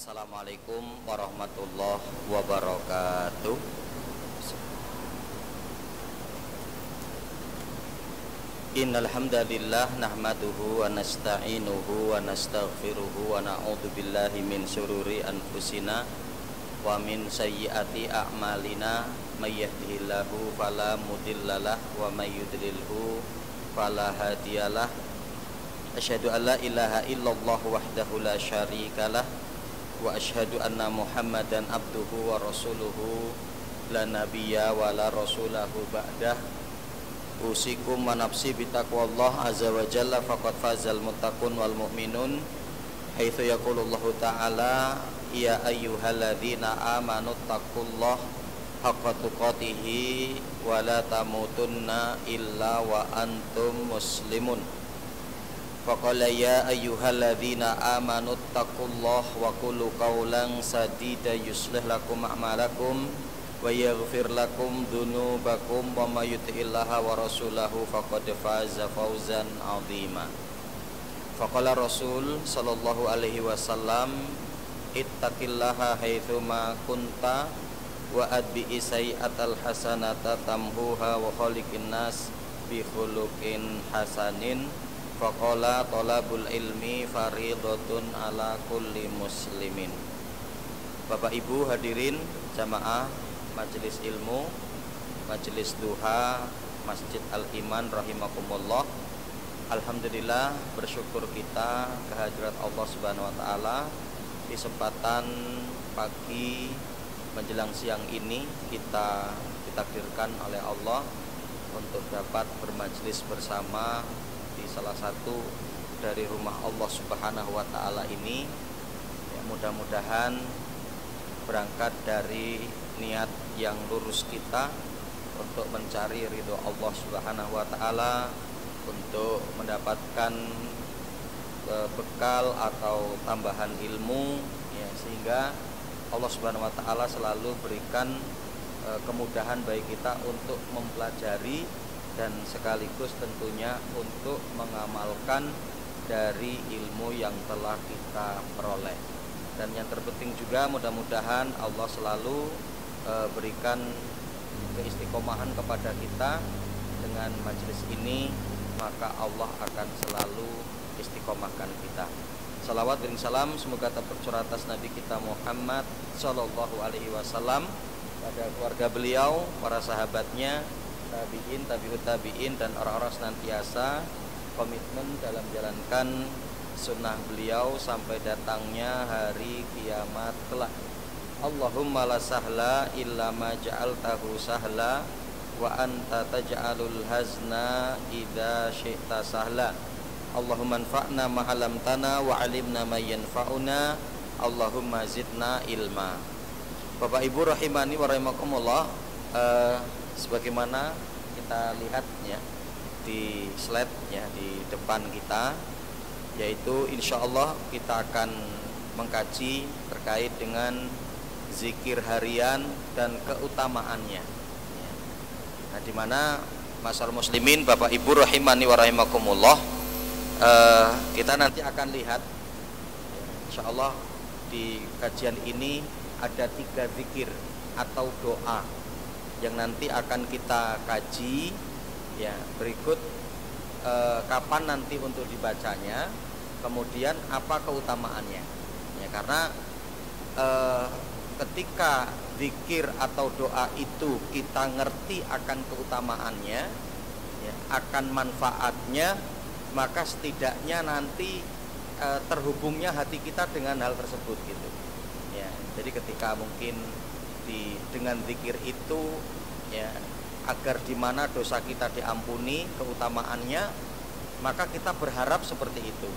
Assalamualaikum warahmatullahi wabarakatuh. Innal hamdalillah nahmaduhu wa nasta'inuhu wa nastaghfiruhu wa na'udzu billahi min syururi anfusina wa min sayyiati a'malina may yahdihillahu fala mudhillalah wa may yudlilhu fala hadiyalah. Asyhadu an la ilaha illallah wahdahu la syarikalah wa asyhadu anna Muhammadan abduhu wa rasuluhu la nabiyya wa la rasulahu ba'dah. Usikum wa nafsi bitaqwallah azza wa jalla faqad fazal muttaqun wal mu'minun haitsu yaqulullahu ta'ala ya ayyuhalladzina amanu taqullaha haqqa tuqatih wa la tamutunna illa wa antum muslimun. Faqala ya ayyuhalladzina amanu taqullaha wa qulu qawlan sadida yuslih lakum a'malakum wa yaghfir lakum dzunubakum wa may yuti'illaha wa rasulahu faqad faza fawzan 'azima. Faqala Rasul sallallahu alaihi wasallam ittaqillaha haitsu ma kunta wa adbi sayyi'atal hasanata tamhuha wa khaliqin nas bi khuluqin hasanin. Faqala talabul ilmi faridatun ala kulli muslimin. Bapak Ibu hadirin jamaah majelis ilmu, majelis duha Masjid Al-Iman rahimakumullah. Alhamdulillah, bersyukur kita kehadirat Allah Subhanahu wa taala di kesempatan pagi menjelang siang ini kita ditakdirkan oleh Allah untuk dapat bermajelis bersama di salah satu dari rumah Allah Subhanahu wa taala ini. Ya, mudah-mudahan berangkat dari niat yang lurus kita untuk mencari ridho Allah Subhanahu wa taala, untuk mendapatkan bekal atau tambahan ilmu, ya, sehingga Allah Subhanahu wa taala selalu berikan kemudahan bagi kita untuk mempelajari dan sekaligus tentunya untuk mengamalkan dari ilmu yang telah kita peroleh. Dan yang terpenting juga mudah-mudahan Allah selalu berikan keistiqomahan kepada kita dengan majelis ini, maka Allah akan selalu istiqomahkan kita. Salawat dan salam semoga tercurah atas Nabi kita Muhammad sallallahu alaihi wasallam, pada keluarga beliau, para sahabatnya, tabi'in, tabi'ut tabi'in, dan orang-orang senantiasa komitmen dalam menjalankan sunnah beliau sampai datangnya hari kiamat kelak. Allahumma la sahla illa ma ja'altahu sahla wa anta taj'alul hazna idza syi'ta sahla. Allahumma anfa'na ma 'allamtana wa 'allimna ma yanfa'una. Allahumma zidna ilma. Bapak Ibu rahimani wa rahimakumullah, sebagaimana kita lihat ya di slide ya di depan kita, yaitu insyaallah kita akan mengkaji terkait dengan zikir harian dan keutamaannya. Nah, di mana masyarakat muslimin Bapak Ibu rahimani wa rahimakumullah, kita nanti akan lihat insyaallah di kajian ini ada 3 zikir atau doa yang nanti akan kita kaji ya berikut, kapan nanti untuk dibacanya, kemudian apa keutamaannya ya, karena ketika zikir atau doa itu kita ngerti akan keutamaannya ya, akan manfaatnya, maka setidaknya nanti terhubungnya hati kita dengan hal tersebut gitu ya. Jadi ketika mungkin dengan zikir itu ya, agar dimana dosa kita diampuni, keutamaannya, maka kita berharap seperti itu.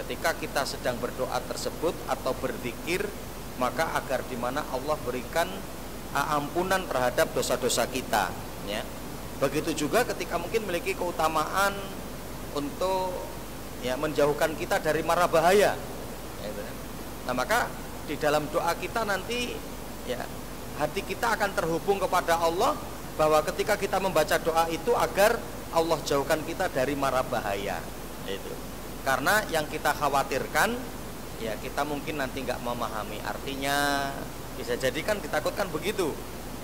Ketika kita sedang berdoa tersebut atau berzikir, maka agar dimana Allah berikan ampunan terhadap dosa-dosa kita ya. Begitu juga ketika mungkin memiliki keutamaan untuk ya menjauhkan kita dari mara bahaya ya. Nah, maka di dalam doa kita nanti ya hati kita akan terhubung kepada Allah, bahwa ketika kita membaca doa itu agar Allah jauhkan kita dari mara bahaya itu. Karena yang kita khawatirkan ya kita mungkin nanti nggak memahami artinya, bisa jadi kan ditakutkan begitu,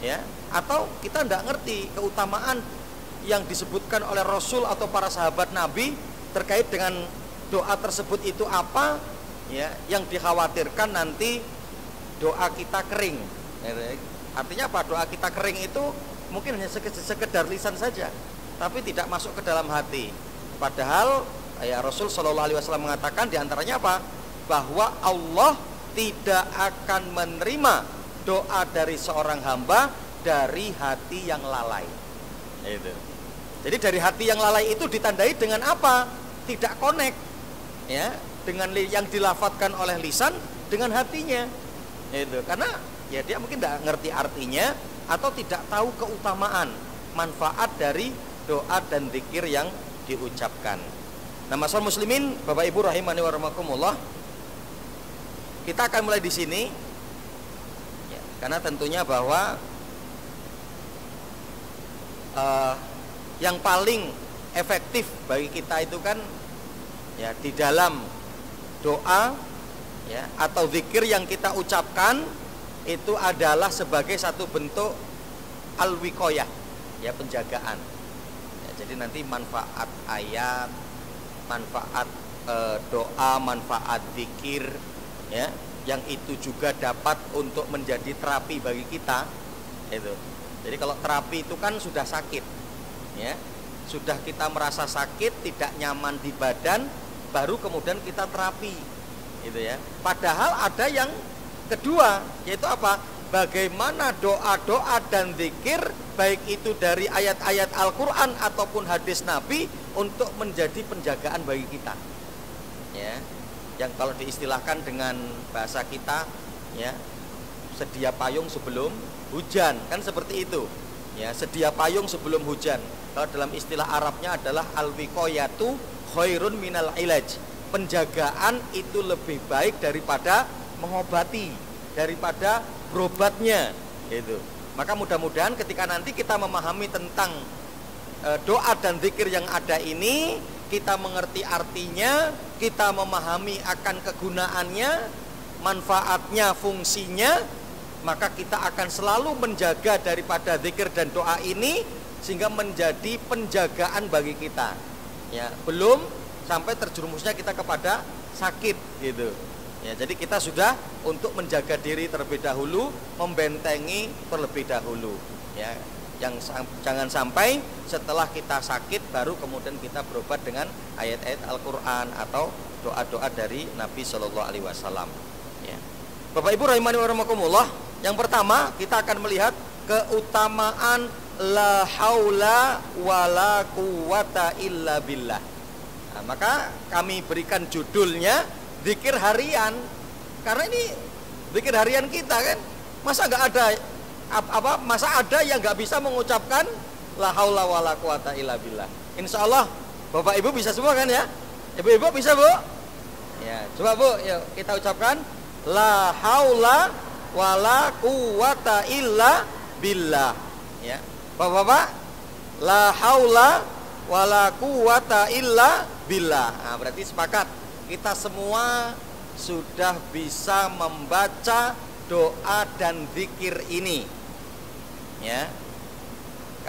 ya. Atau kita nggak ngerti keutamaan yang disebutkan oleh Rasul atau para sahabat Nabi terkait dengan doa tersebut itu apa, ya. Yang dikhawatirkan nanti doa kita kering. Artinya apa? Doa kita kering itu mungkin hanya sekedar lisan saja, tapi tidak masuk ke dalam hati. Padahal ya Rasul Shallallahu Alaihi Wasallam mengatakan diantaranya apa? Bahwa Allah tidak akan menerima doa dari seorang hamba dari hati yang lalai. Itu. Jadi dari hati yang lalai itu ditandai dengan apa? Tidak connect, ya, dengan yang dilafatkan oleh lisan dengan hatinya. Itu. Karena ya dia mungkin tidak ngerti artinya atau tidak tahu keutamaan manfaat dari doa dan zikir yang diucapkan. Nah, masyaallah muslimin, Bapak Ibu rahimani wa rahimakumullah, kita akan mulai di sini, ya, karena tentunya bahwa yang paling efektif bagi kita itu kan ya di dalam doa, ya, atau zikir yang kita ucapkan itu adalah sebagai satu bentuk al-wiqayah, ya, penjagaan. Ya, jadi nanti manfaat ayat, manfaat doa, manfaat zikir, ya, yang itu juga dapat untuk menjadi terapi bagi kita. Itu. Jadi kalau terapi itu kan sudah sakit, ya, sudah kita merasa sakit, tidak nyaman di badan, baru kemudian kita terapi, gitu ya. Padahal ada yang kedua, yaitu apa? Bagaimana doa-doa dan zikir, baik itu dari ayat-ayat Al-Quran ataupun hadis Nabi, untuk menjadi penjagaan bagi kita, ya. Yang kalau diistilahkan dengan bahasa kita, ya, sedia payung sebelum hujan, kan seperti itu, ya, sedia payung sebelum hujan. Kalau dalam istilah Arabnya adalah al-wiqayatu khairun minal ilaj. Penjagaan itu lebih baik daripada mengobati, daripada berobatnya, itu. Maka mudah-mudahan ketika nanti kita memahami tentang doa dan zikir yang ada ini, kita mengerti artinya, kita memahami akan kegunaannya, manfaatnya, fungsinya, maka kita akan selalu menjaga daripada zikir dan doa ini sehingga menjadi penjagaan bagi kita. Ya, belum sampai terjerumusnya kita kepada sakit, gitu. Ya, jadi kita sudah untuk menjaga diri terlebih dahulu, membentengi terlebih dahulu, ya. Jangan sampai setelah kita sakit baru kemudian kita berobat dengan ayat-ayat Al-Quran atau doa-doa dari Nabi Shallallahu Alaihi Wasallam, ya. Bapak Ibu rahimani wa rahimakumullah, yang pertama kita akan melihat keutamaan la haula wala quwata illa billah. Nah, maka kami berikan judulnya zikir harian, karena ini zikir harian kita kan. Masa nggak ada masa ada yang nggak bisa mengucapkan la haula wala quwata illa billah? Insya Allah Bapak Ibu bisa semua kan, ya? Ibu-ibu bisa, Bu? Ya, coba Bu, yuk kita ucapkan la haula wala quwata illa billah, ya. Bapak-bapak, la haula wala quwata illa billah. Nah, berarti sepakat kita semua sudah bisa membaca doa dan zikir ini, ya.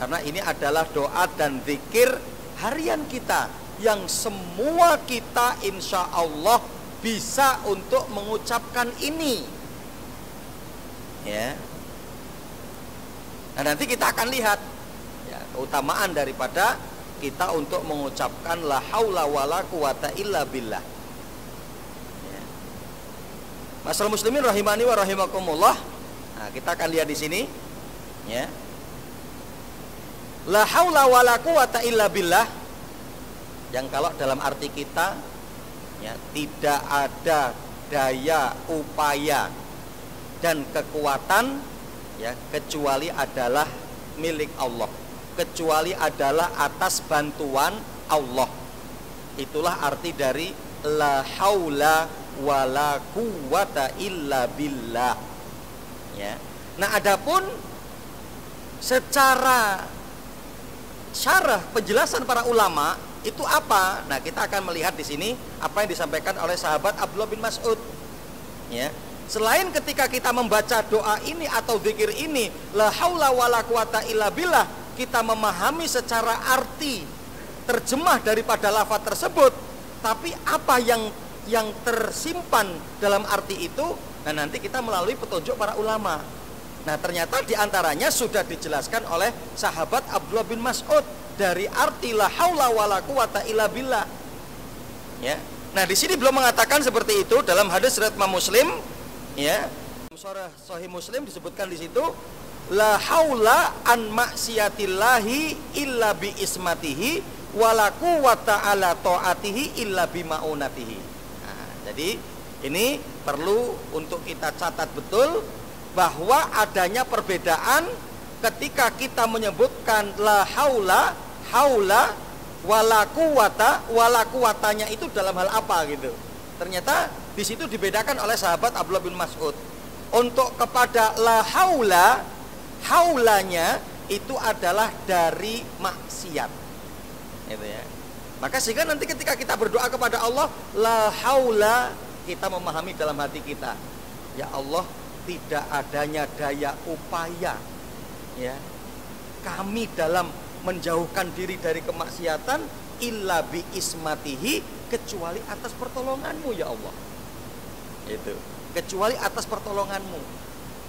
Karena ini adalah doa dan zikir harian kita yang semua kita insya Allah bisa untuk mengucapkan ini, ya. Nah, nanti kita akan lihat, ya, keutamaan daripada kita untuk mengucapkan la haula wala quwata illa billah, ya. Masyaallah muslimin rahimani wa rahimakumullah. Nah, kita akan lihat di sini, ya. La haula wala quwata illa billah, yang kalau dalam arti kita, ya, tidak ada daya upaya dan kekuatan, ya, kecuali adalah milik Allah, kecuali adalah atas bantuan Allah. Itulah arti dari la haula wala quwata illa billah, ya. Nah, adapun secara syarah penjelasan para ulama, Itu apa? Nah, kita akan melihat di sini apa yang disampaikan oleh sahabat Abdullah bin Mas'ud. Ya. Selain ketika kita membaca doa ini atau zikir ini, la haula wala quwata illa billah, kita memahami secara arti terjemah daripada lafaz tersebut, tapi apa yang tersimpan dalam arti itu, nah nanti kita melalui petunjuk para ulama. Nah, ternyata diantaranya sudah dijelaskan oleh sahabat Abdullah bin Mas'ud dari arti la haula wala quwata illa billah. Ya. Nah, di sini belum mengatakan seperti itu dalam hadis riwayat Imam Muslim, ya. Surah Sahih Muslim disebutkan di situ la haula an maksiyatillahi illa bi ismatihi wala quwata ala taatihi illa bi maunatihi. Nah, jadi ini perlu untuk kita catat betul bahwa adanya perbedaan ketika kita menyebutkan la haula, haula, wala quwatanya itu dalam hal apa gitu. Ternyata di situ dibedakan oleh sahabat Abdullah bin Mas'ud. Untuk kepada la haula, haulanya itu adalah dari maksiat. Gitu ya. Maka sehingga nanti ketika kita berdoa kepada Allah, la haula, kita memahami dalam hati kita, ya Allah, tidak adanya daya upaya ya kami dalam menjauhkan diri dari kemaksiatan illa bi ismatihi, kecuali atas pertolonganmu ya Allah. Itu, kecuali atas pertolonganmu.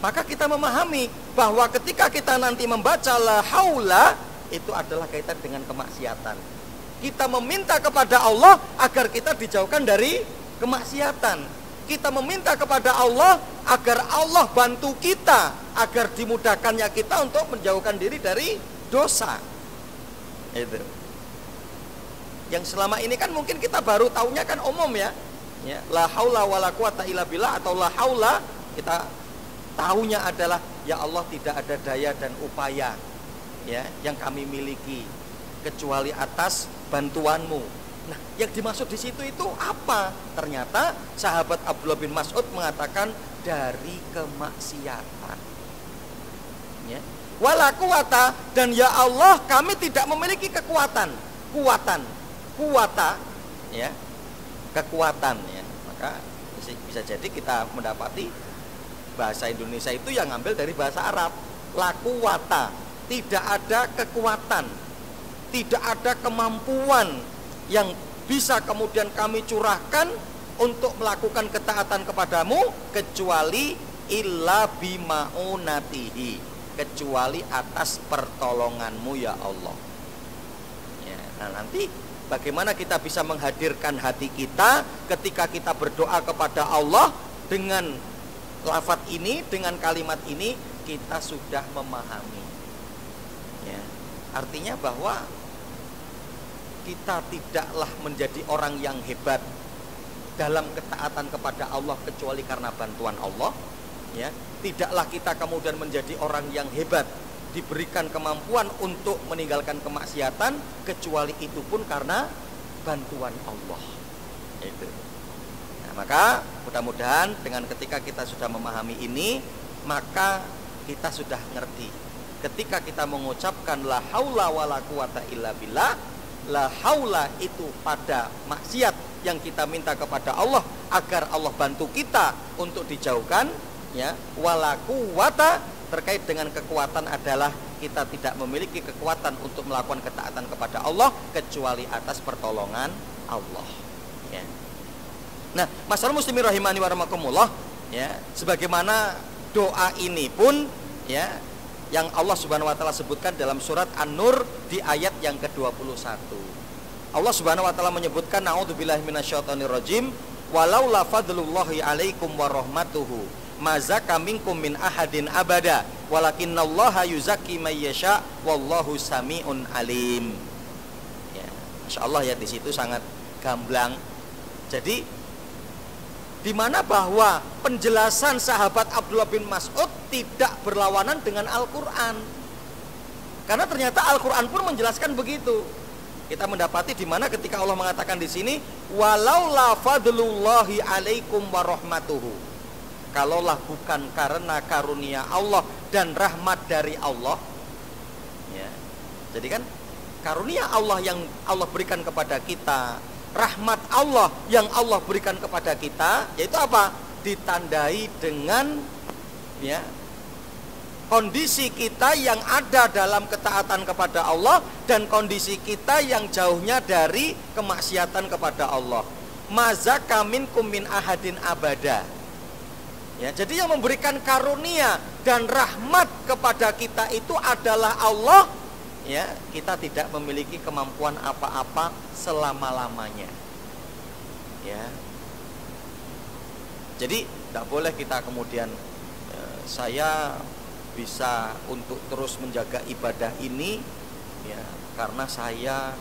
Maka kita memahami bahwa ketika kita nanti membaca la haula, itu adalah kaitan dengan kemaksiatan. Kita meminta kepada Allah agar kita dijauhkan dari kemaksiatan. Kita meminta kepada Allah agar Allah bantu kita, agar dimudahkannya kita untuk menjauhkan diri dari dosa. Itu. Yang selama ini kan mungkin kita baru taunya kan umum ya. La haula wala quwata illa billah, atau la haula kita tahunya adalah ya Allah, tidak ada daya dan upaya ya yang kami miliki kecuali atas bantuanmu. Nah, yang dimaksud di situ itu apa? Ternyata sahabat Abdullah bin Mas'ud mengatakan dari kemaksiatan. Ya. Wala quwata, dan ya Allah, kami tidak memiliki kekuatan. Kuwata ya. Kekuatan ya. Maka bisa jadi kita mendapati bahasa Indonesia itu yang ngambil dari bahasa Arab. La quwata, tidak ada kekuatan, tidak ada kemampuan yang bisa kemudian kami curahkan untuk melakukan ketaatan kepadamu kecuali illa bimaunatihi, kecuali atas pertolonganmu ya Allah. Ya, nah nanti bagaimana kita bisa menghadirkan hati kita ketika kita berdoa kepada Allah dengan lafaz ini, dengan kalimat ini, kita sudah memahami. Ya, artinya bahwa kita tidaklah menjadi orang yang hebat dalam ketaatan kepada Allah kecuali karena bantuan Allah, ya. Tidaklah kita kemudian menjadi orang yang hebat diberikan kemampuan untuk meninggalkan kemaksiatan kecuali itu pun karena bantuan Allah. Itu. Nah, maka mudah-mudahan dengan ketika kita sudah memahami ini, maka kita sudah ngerti. Ketika kita mengucapkan la haula wala quwata illa billah, la haula itu pada maksiat yang kita minta kepada Allah agar Allah bantu kita untuk dijauhkan, ya. Wala quwata terkait dengan kekuatan adalah kita tidak memiliki kekuatan untuk melakukan ketaatan kepada Allah kecuali atas pertolongan Allah, ya. Nah, masyaallah muslimin rahimani wa rahimakumullah, ya, sebagaimana doa ini pun ya yang Allah Subhanahu wa taala sebutkan dalam surat An-Nur di ayat yang ke-21. Allah Subhanahu wa taala menyebutkan na'udzubillahi minasyaitonir rajim, walau la fadlullahi 'alaikum wa rahmatuhu mazaka minkum min ahadin abada walakinallaha yuzakki may yasha wallahu samiun alim. Ya, masyaallah ya, di situ sangat gamblang. Jadi di mana bahwa penjelasan sahabat Abdullah bin Mas'ud tidak berlawanan dengan Al-Quran, karena ternyata Al-Quran pun menjelaskan begitu. Kita mendapati di mana ketika Allah mengatakan di sini, walau la fadlullahi alaikum wa rahmatuhu, kalaulah bukan karena karunia Allah dan rahmat dari Allah, ya. Jadi kan karunia Allah yang Allah berikan kepada kita, rahmat Allah yang Allah berikan kepada kita, yaitu apa? Ditandai dengan ya kondisi kita yang ada dalam ketaatan kepada Allah dan kondisi kita yang jauhnya dari kemaksiatan kepada Allah. Mazaka minkum min ahadin abada. Ya, jadi yang memberikan karunia dan rahmat kepada kita itu adalah Allah. Ya, kita tidak memiliki kemampuan apa-apa selama-lamanya. Ya. Jadi tidak boleh kita kemudian saya bisa untuk terus menjaga ibadah ini ya karena saya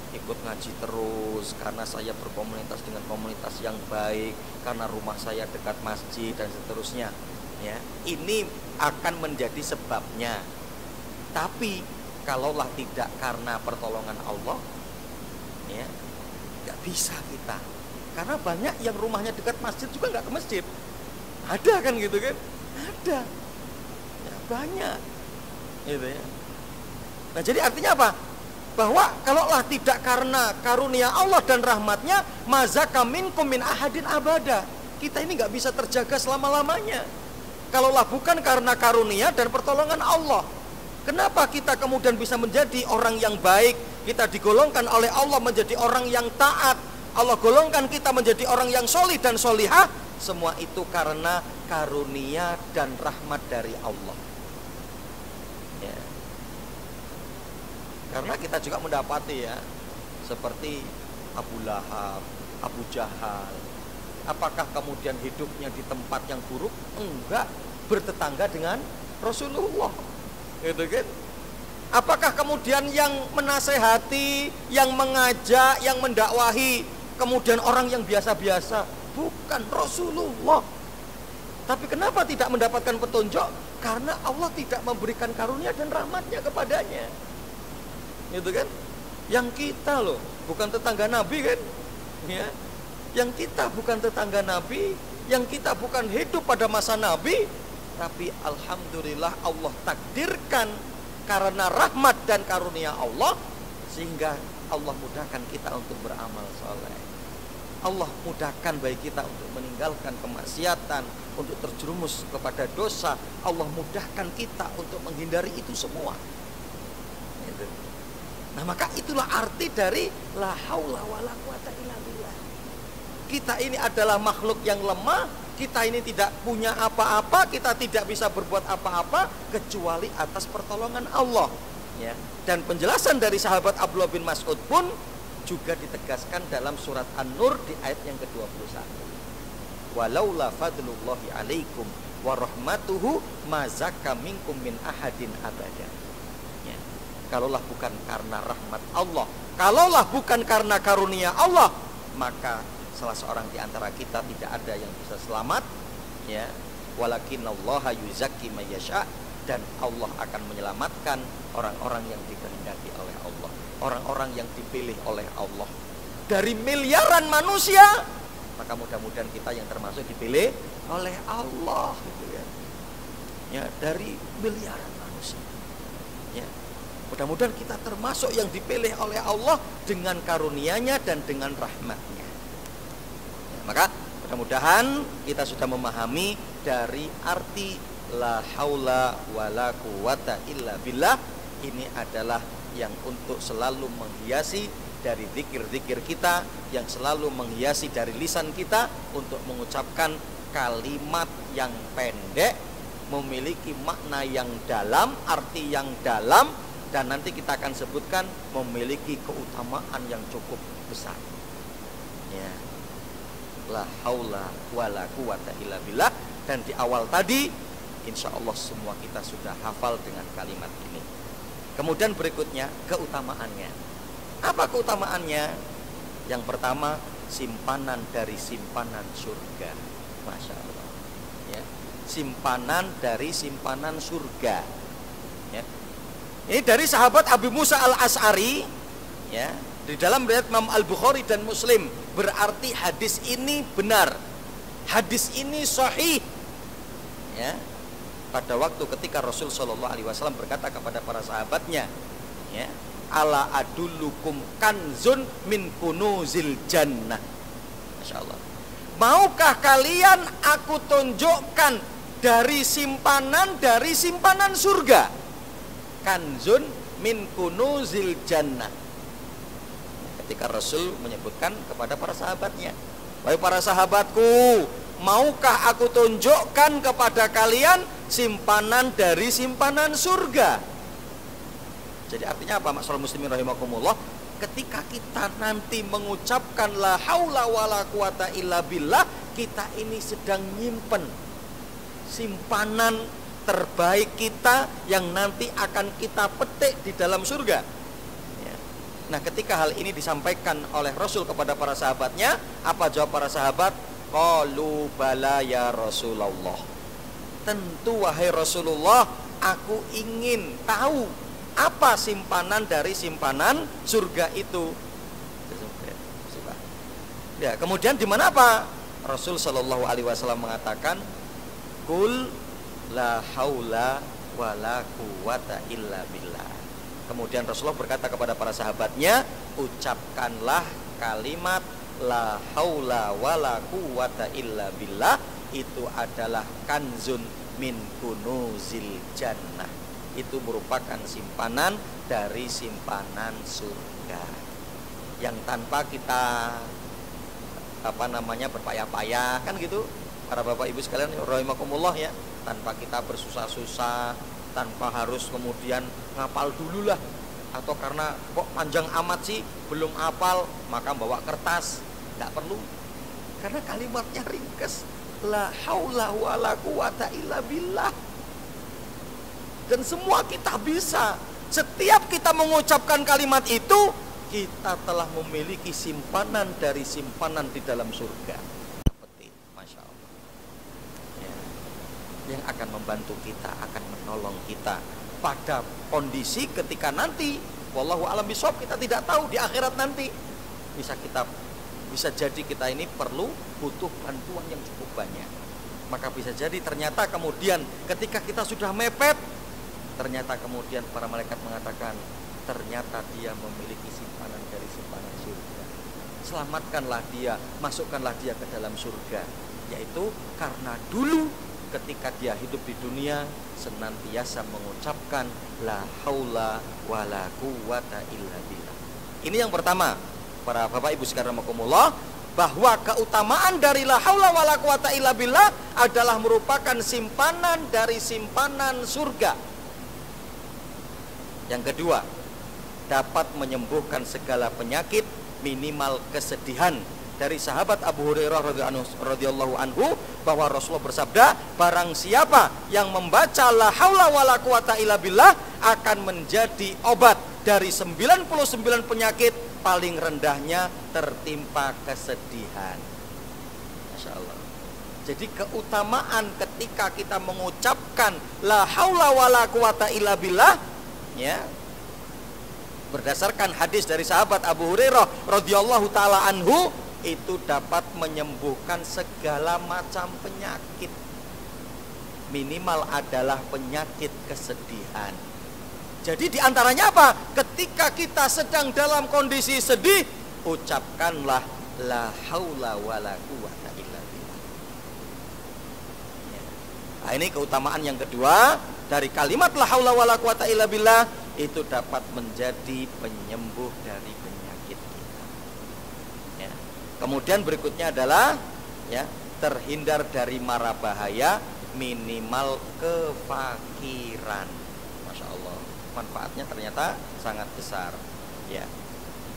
ikut ngaji terus, karena saya berkomunitas dengan komunitas yang baik, karena rumah saya dekat masjid dan seterusnya. Ya, ini akan menjadi sebabnya. Tapi kalaulah tidak karena pertolongan Allah, ya nggak bisa kita. Karena banyak yang rumahnya dekat masjid juga nggak ke masjid. Ada kan gitu kan? Ada. Ya, banyak. Gitu ya. Nah, jadi artinya apa? Bahwa kalaulah tidak karena karunia Allah dan rahmatnya, mazaka minkum min ahadin abada. Kita ini nggak bisa terjaga selama-lamanya. Kalaulah bukan karena karunia dan pertolongan Allah. Kenapa kita kemudian bisa menjadi orang yang baik? Kita digolongkan oleh Allah menjadi orang yang taat. Allah golongkan kita menjadi orang yang solih dan solihah. Semua itu karena karunia dan rahmat dari Allah. Ya. Karena kita juga mendapati ya, seperti Abu Lahab, Abu Jahal. Apakah kemudian hidupnya di tempat yang buruk? Enggak, bertetangga dengan Rasulullah. Gitu kan? Apakah kemudian yang menasehati, yang mengajak, yang mendakwahi kemudian orang yang biasa-biasa? Bukan, Rasulullah. Tapi kenapa tidak mendapatkan petunjuk? Karena Allah tidak memberikan karunia dan rahmatnya kepadanya. Gitu kan? Yang kita loh, bukan tetangga Nabi kan? Ya. Yang kita bukan tetangga Nabi, yang kita bukan hidup pada masa Nabi, tapi alhamdulillah Allah takdirkan karena rahmat dan karunia Allah sehingga Allah mudahkan kita untuk beramal soleh. Allah mudahkan bagi kita untuk meninggalkan kemaksiatan, untuk terjerumus kepada dosa. Allah mudahkan kita untuk menghindari itu semua. Gitu. Nah, maka itulah arti dari la haula wala quwata illa billah. Kita ini adalah makhluk yang lemah, kita ini tidak punya apa-apa, kita tidak bisa berbuat apa-apa kecuali atas pertolongan Allah. Ya. Dan penjelasan dari sahabat Abdullah bin Mas'ud pun juga ditegaskan dalam surat An-Nur di ayat yang ke-21. Walaula fadlullahi alaikum wa rahmatuhu ma zakka minkum min ahadin abada. Ya. Kalaulah bukan karena rahmat Allah, kalaulah bukan karena karunia Allah, maka salah seorang di antara kita tidak ada yang bisa selamat. Ya. Walakinallaha yuzakki may yasha, dan Allah akan menyelamatkan orang-orang yang dikehendaki oleh Allah, orang-orang yang dipilih oleh Allah dari miliaran manusia. Maka mudah-mudahan kita yang termasuk dipilih oleh Allah, gitu ya. Ya, dari miliaran manusia. Ya. Mudah-mudahan kita termasuk yang dipilih oleh Allah dengan karunia-Nya dan dengan rahmat-Nya. Ya, maka mudah-mudahan kita sudah memahami dari arti la haula wala quwata illa billah. Ini adalah yang untuk selalu menghiasi dari zikir-zikir kita, yang selalu menghiasi dari lisan kita untuk mengucapkan kalimat yang pendek, memiliki makna yang dalam, arti yang dalam, dan nanti kita akan sebutkan memiliki keutamaan yang cukup besar. Ya. La haula wala quwata illa billah. Dan di awal tadi insya Allah semua kita sudah hafal dengan kalimat ini. Kemudian berikutnya keutamaannya. Apa keutamaannya? Yang pertama, simpanan dari simpanan surga. Masya Allah. Ya. Simpanan dari simpanan surga. Ya. Ini dari sahabat Abu Musa al-Ash'ari. Ya. Di dalam riwayat Imam Al-Bukhari dan Muslim. Berarti hadis ini benar. Hadis ini sahih. Ya. Pada waktu ketika Rasul SAW berkata kepada para sahabatnya, ya, ala adullukum kanzun min kunuzil jannah. Masya Allah. Maukah kalian aku tunjukkan dari simpanan surga? Kanzun min kunuzil jannah. Ketika Rasul menyebutkan kepada para sahabatnya, wahai para sahabatku, maukah aku tunjukkan kepada kalian simpanan dari simpanan surga? Jadi artinya apa, masyaallah muslimin rahimakumullah? Ketika kita nanti mengucapkan la haula wala quwata illa billah, kita ini sedang nyimpen simpanan terbaik kita yang nanti akan kita petik di dalam surga. Ya. Nah, ketika hal ini disampaikan oleh Rasul kepada para sahabatnya, apa jawab para sahabat? Qalu bala ya Rasulullah. Tentu wahai Rasulullah, aku ingin tahu apa simpanan dari simpanan surga itu. Ya, kemudian di mana apa? Rasul Shallallahu Alaihi Wasallam mengatakan, Kul la haula wala quwata illa billah. Kemudian Rasulullah berkata kepada para sahabatnya, ucapkanlah kalimat la haula wala quwata illa billah. Itu adalah kanzun min kunuzil jannah. Itu merupakan simpanan dari simpanan surga yang tanpa kita berpayah-payah, kan gitu para bapak ibu sekalian rahimakumullah ya, tanpa kita bersusah-susah, tanpa harus kemudian ngapal dulu lah, atau karena kok panjang amat sih belum hafal maka bawa kertas, nggak perlu, karena kalimatnya ringkas, la haula wala quwata illa billah. Dan semua kita bisa. Setiap kita mengucapkan kalimat itu, kita telah memiliki simpanan dari simpanan di dalam surga. Masya Allah. Ya. Yang akan membantu kita, akan menolong kita pada kondisi ketika nanti, wallahu a'lam bishawab, kita tidak tahu di akhirat nanti. Bisa jadi kita ini butuh bantuan yang cukup banyak. Maka bisa jadi ternyata kemudian ketika kita sudah mepet, ternyata kemudian para malaikat mengatakan, ternyata dia memiliki simpanan dari simpanan surga. Selamatkanlah dia, masukkanlah dia ke dalam surga. Yaitu karena dulu ketika dia hidup di dunia senantiasa mengucapkan la haula wala quwata illa billah. Ini yang pertama, para bapak ibu sekalian rahimakumullah, bahwa keutamaan dari la haula wala quwata illa billah adalah merupakan simpanan dari simpanan surga. Yang kedua, dapat menyembuhkan segala penyakit, minimal kesedihan. Dari sahabat Abu Hurairah radhiyallahu anhu bahwa Rasulullah bersabda, barang siapa yang membaca la haula wala quwata illa billah akan menjadi obat dari 99 penyakit, paling rendahnya tertimpa kesedihan. Masya Allah. Jadi keutamaan ketika kita mengucapkan la haula wala quwata illa billah, ya, berdasarkan hadis dari sahabat Abu Hurairah radhiyallahu taala anhu, itu dapat menyembuhkan segala macam penyakit. Minimal adalah penyakit kesedihan. Jadi diantaranya apa? Ketika kita sedang dalam kondisi sedih, ucapkanlah la haula wala quwata illa billah. Nah, ini keutamaan yang kedua dari kalimat la haula wala quwata illa billah, itu dapat menjadi penyembuh dari penyakit kita. Ya. Kemudian berikutnya adalah ya, terhindar dari mara bahaya, minimal kefakiran. Masya Allah, manfaatnya ternyata sangat besar. Ya.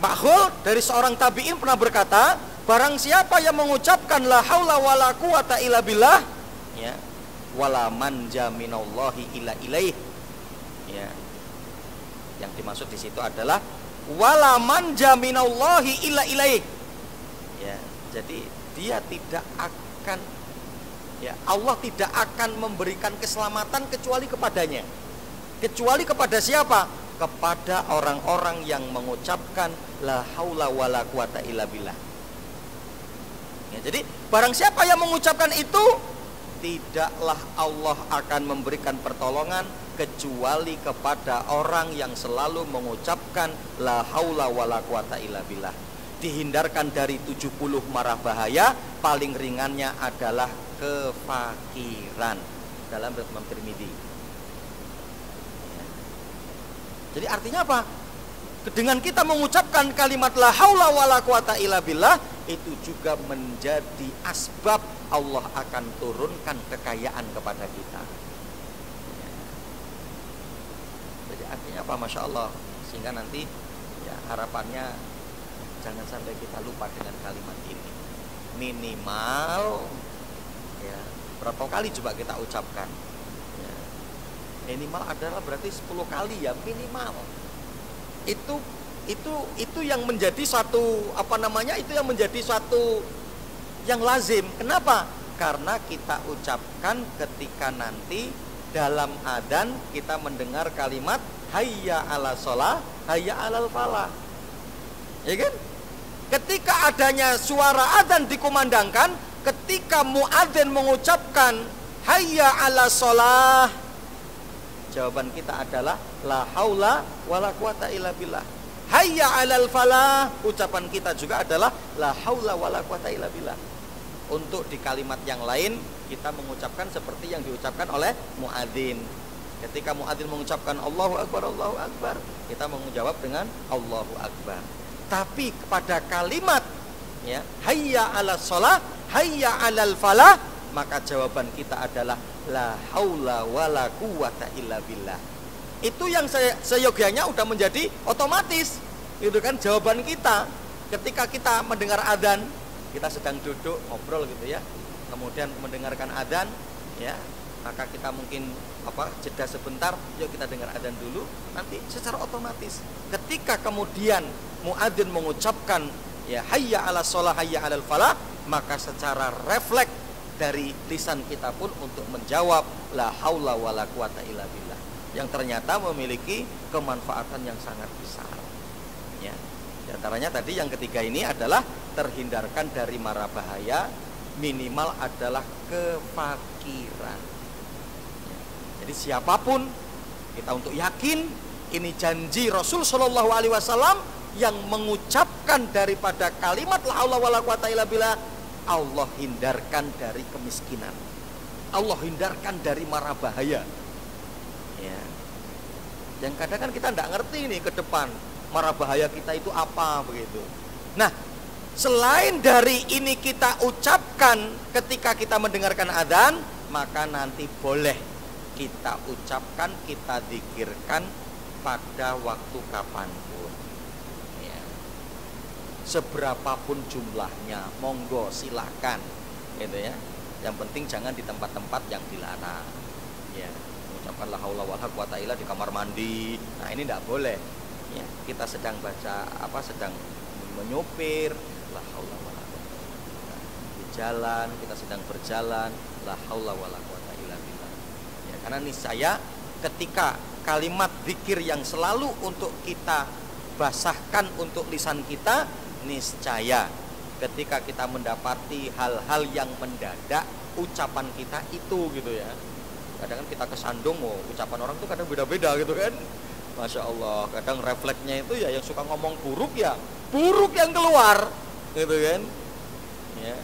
Makhul dari seorang tabi'in pernah berkata, barang siapa yang mengucapkan la haula wala quwata illa billah, ya, wala manja minallahi illa ilaih, ya, yang dimaksud di situ adalah wala manja minallahi illa ilaih, ya, jadi dia tidak akan, ya, Allah tidak akan memberikan keselamatan kecuali kepadanya. Kecuali kepada siapa? Kepada orang-orang yang mengucapkan la haula wala quwata illa billah. Ya, jadi barang siapa yang mengucapkan itu, tidaklah Allah akan memberikan pertolongan kecuali kepada orang yang selalu mengucapkan la haula wala quwata illa billah. Dihindarkan dari 70 mara bahaya, paling ringannya adalah kefakiran dalam riwayat Imam Tirmidzi. Jadi artinya apa? Dengan kita mengucapkan kalimat la haula wala quwata illa billah, itu juga menjadi asbab Allah akan turunkan kekayaan kepada kita. Jadi artinya apa? Masya Allah. Sehingga nanti ya harapannya jangan sampai kita lupa dengan kalimat ini. Minimal ya berapa kali coba kita ucapkan ya, minimal adalah berarti 10 kali ya minimal. Itu yang menjadi satu itu yang menjadi suatu yang lazim. Kenapa? Karena kita ucapkan ketika nanti dalam adzan kita mendengar kalimat hayya 'ala shalah, hayya 'alal falah. Ya kan? Ketika adanya suara adzan dikumandangkan, ketika muadzin mengucapkan hayya 'ala shalah, jawaban kita adalah la haula wala quwata illa billah. Hayya 'alal falah, ucapan kita juga adalah la haula wala quwata illa billah. Untuk di kalimat yang lain kita mengucapkan seperti yang diucapkan oleh muadzin. Ketika muadzin mengucapkan Allahu Akbar, kita menjawab dengan Allahu Akbar. Tapi pada kalimat ya hayya 'alas shalah, hayya 'alal falah, maka jawaban kita adalah la haula wala quwata illa billah. Itu yang seyogianya udah menjadi otomatis. Itu kan jawaban kita ketika kita mendengar adzan. Kita sedang duduk ngobrol gitu ya, kemudian mendengarkan adzan ya, maka kita mungkin jeda sebentar, yuk kita dengar adzan dulu. Nanti secara otomatis ketika kemudian muadzin mengucapkan ya hayya 'alas shalah, hayya 'alal falah, maka secara refleks dari lisan kita pun untuk menjawab la haula wala quwata illa billah, yang ternyata memiliki kemanfaatan yang sangat besar ya. Di antaranya tadi yang ketiga ini adalah terhindarkan dari mara bahaya, minimal adalah kefakiran ya. Jadi siapapun kita untuk yakin ini janji Rasul Shallallahu Alaihi Wasallam yang mengucapkan daripada kalimat la haula wala quwata illa billah, Allah hindarkan dari kemiskinan, Allah hindarkan dari mara bahaya ya. Yang kadang kan kita tidak ngerti nih ke depan mara bahaya kita itu apa begitu. Nah, selain dari ini kita ucapkan ketika kita mendengarkan adzan, maka nanti boleh kita ucapkan, kita zikirkan pada waktu kapanpun ya. Seberapapun jumlahnya, monggo silakan gitu ya. Yang penting jangan di tempat-tempat yang dilarang ya. Mengucapkan la haula wala quwata illa di kamar mandi, nah ini tidak boleh ya. Kita sedang baca sedang menyopir, la haula wala quwata illa billah. Di jalan kita sedang berjalan, la haula wala quwata illa billah ya. Karena niscaya ketika kalimat zikir yang selalu untuk kita basahkan untuk lisan kita, niscaya ketika kita mendapati hal-hal yang mendadak, ucapan kita itu gitu ya. Kadang kan kita kesandung, ucapan orang tuh kadang beda-beda gitu kan. Masya Allah, kadang refleksnya itu ya yang suka ngomong buruk ya buruk yang keluar gitu kan ya.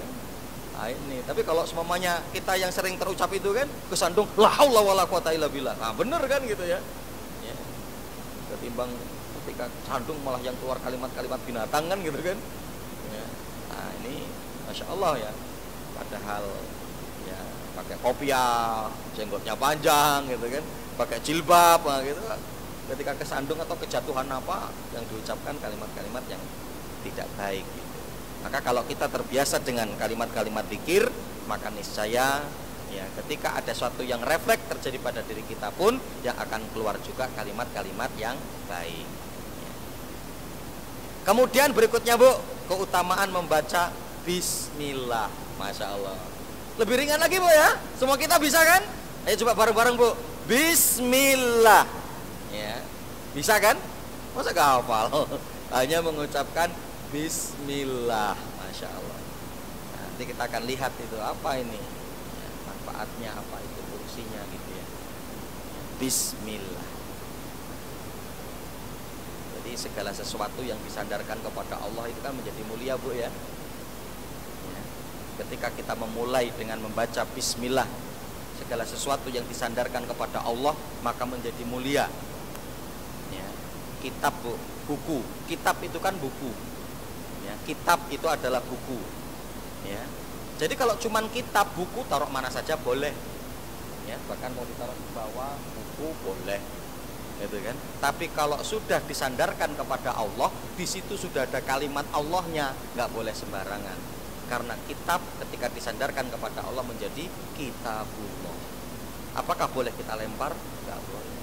Nah, ini tapi kalau semuanya kita yang sering terucap itu kan kesandung la haula wala quwata illa billah, nah bener kan gitu ya, ya. Ketimbang ketika sandung malah yang keluar kalimat-kalimat binatang kan gitu kan ya. Nah ini Masya Allah ya, padahal ya pakai kopiah, jenggotnya panjang gitu kan, pakai jilbab gitu. Ketika kesandung atau kejatuhan apa yang diucapkan kalimat-kalimat yang tidak baik gitu. Maka kalau kita terbiasa dengan kalimat-kalimat zikir, maka niscaya ya ketika ada sesuatu yang refleks terjadi pada diri kita pun yang akan keluar juga kalimat-kalimat yang baik ya. Kemudian berikutnya Bu, keutamaan membaca bismillah. Masya Allah, lebih ringan lagi Bu ya, semua kita bisa kan? Ayo coba bareng-bareng Bu, bismillah ya, bisa kan? Masa gak hafal? Hanya mengucapkan bismillah. Masya Allah. Nanti kita akan lihat itu apa ini ya. manfaatnya, apa itu fungsinya gitu ya. Bismillah. Jadi segala sesuatu yang disandarkan kepada Allah itu kan menjadi mulia, Bu ya. Ketika kita memulai dengan membaca bismillah, segala sesuatu yang disandarkan kepada Allah maka menjadi mulia ya. Kitab, Bu, buku, kitab itu kan buku ya. Kitab itu adalah buku ya. Jadi kalau cuman kitab, buku taruh mana saja boleh ya, bahkan mau ditaruh di bawah buku boleh gitu kan. Tapi kalau sudah disandarkan kepada Allah, di situ sudah ada kalimat Allahnya, nggak boleh sembarangan. Karena kitab ketika disandarkan kepada Allah menjadi kitabullah. Apakah boleh kita lempar? Enggak boleh.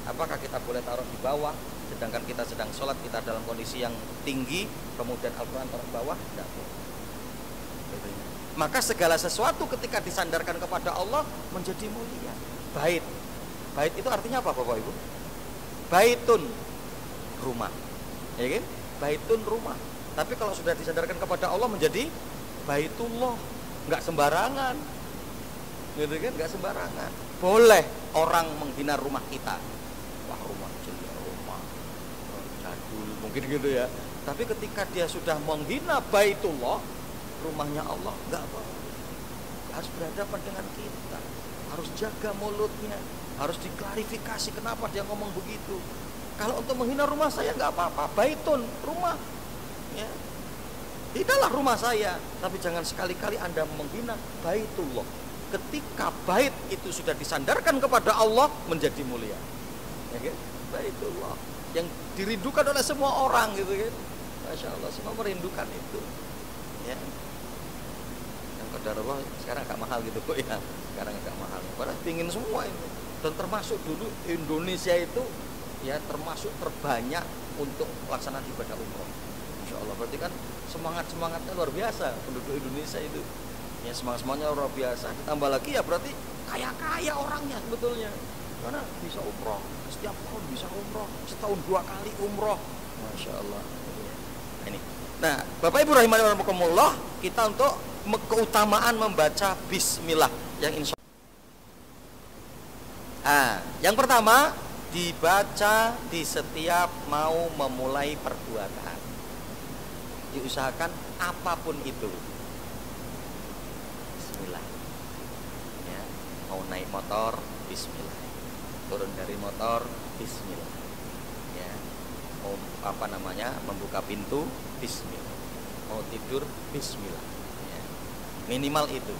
Apakah kita boleh taruh di bawah? Sedangkan kita sedang sholat, kita dalam kondisi yang tinggi, kemudian Al-Quran taruh di bawah? Enggak boleh. Maka segala sesuatu ketika disandarkan kepada Allah menjadi mulia. Bait. Bait itu artinya apa, Bapak Ibu? Baitun, rumah. Ya kan? Baitun, rumah. Tapi kalau sudah disandarkan kepada Allah menjadi Baitullah, nggak sembarangan, gitu kan? Nggak sembarangan. Boleh orang menghina rumah kita, wah rumah jelek, rumah jadul, mungkin gitu ya. Tapi ketika dia sudah menghina Baitullah, rumahnya Allah, nggak boleh. Harus berhadapan dengan kita, harus jaga mulutnya, harus diklarifikasi kenapa dia ngomong begitu. Kalau untuk menghina rumah saya nggak apa-apa, baitun, rumah, ya. Tidaklah rumah saya, tapi jangan sekali-kali Anda menghina Baitullah. Ketika bait itu sudah disandarkan kepada Allah menjadi mulia. Ya kan? Baitullah yang dirindukan oleh semua orang gitu kan. Masya Allah, semua merindukan itu. Ya. Yang qadarullah sekarang agak mahal gitu kok ya. Sekarang agak mahal. Padahal pingin semua itu. Dan termasuk dulu Indonesia itu ya termasuk terbanyak untuk pelaksanaan ibadah umroh. Insya Allah, berarti kan semangatnya luar biasa penduduk Indonesia itu ya, semangatnya luar biasa. Ditambah lagi ya berarti kaya orangnya sebetulnya, karena bisa umroh setiap tahun, bisa umroh setahun 2 kali umroh, Masya Allah. Nah Bapak Ibu rahimani wa rahimakumullah, kita untuk keutamaan membaca bismillah yang insya Allah. Yang pertama dibaca di setiap mau memulai perbuatan. Diusahakan apapun itu bismillah ya. Mau naik motor bismillah, turun dari motor bismillah ya. Mau membuka pintu bismillah, mau tidur bismillah ya. Minimal itu.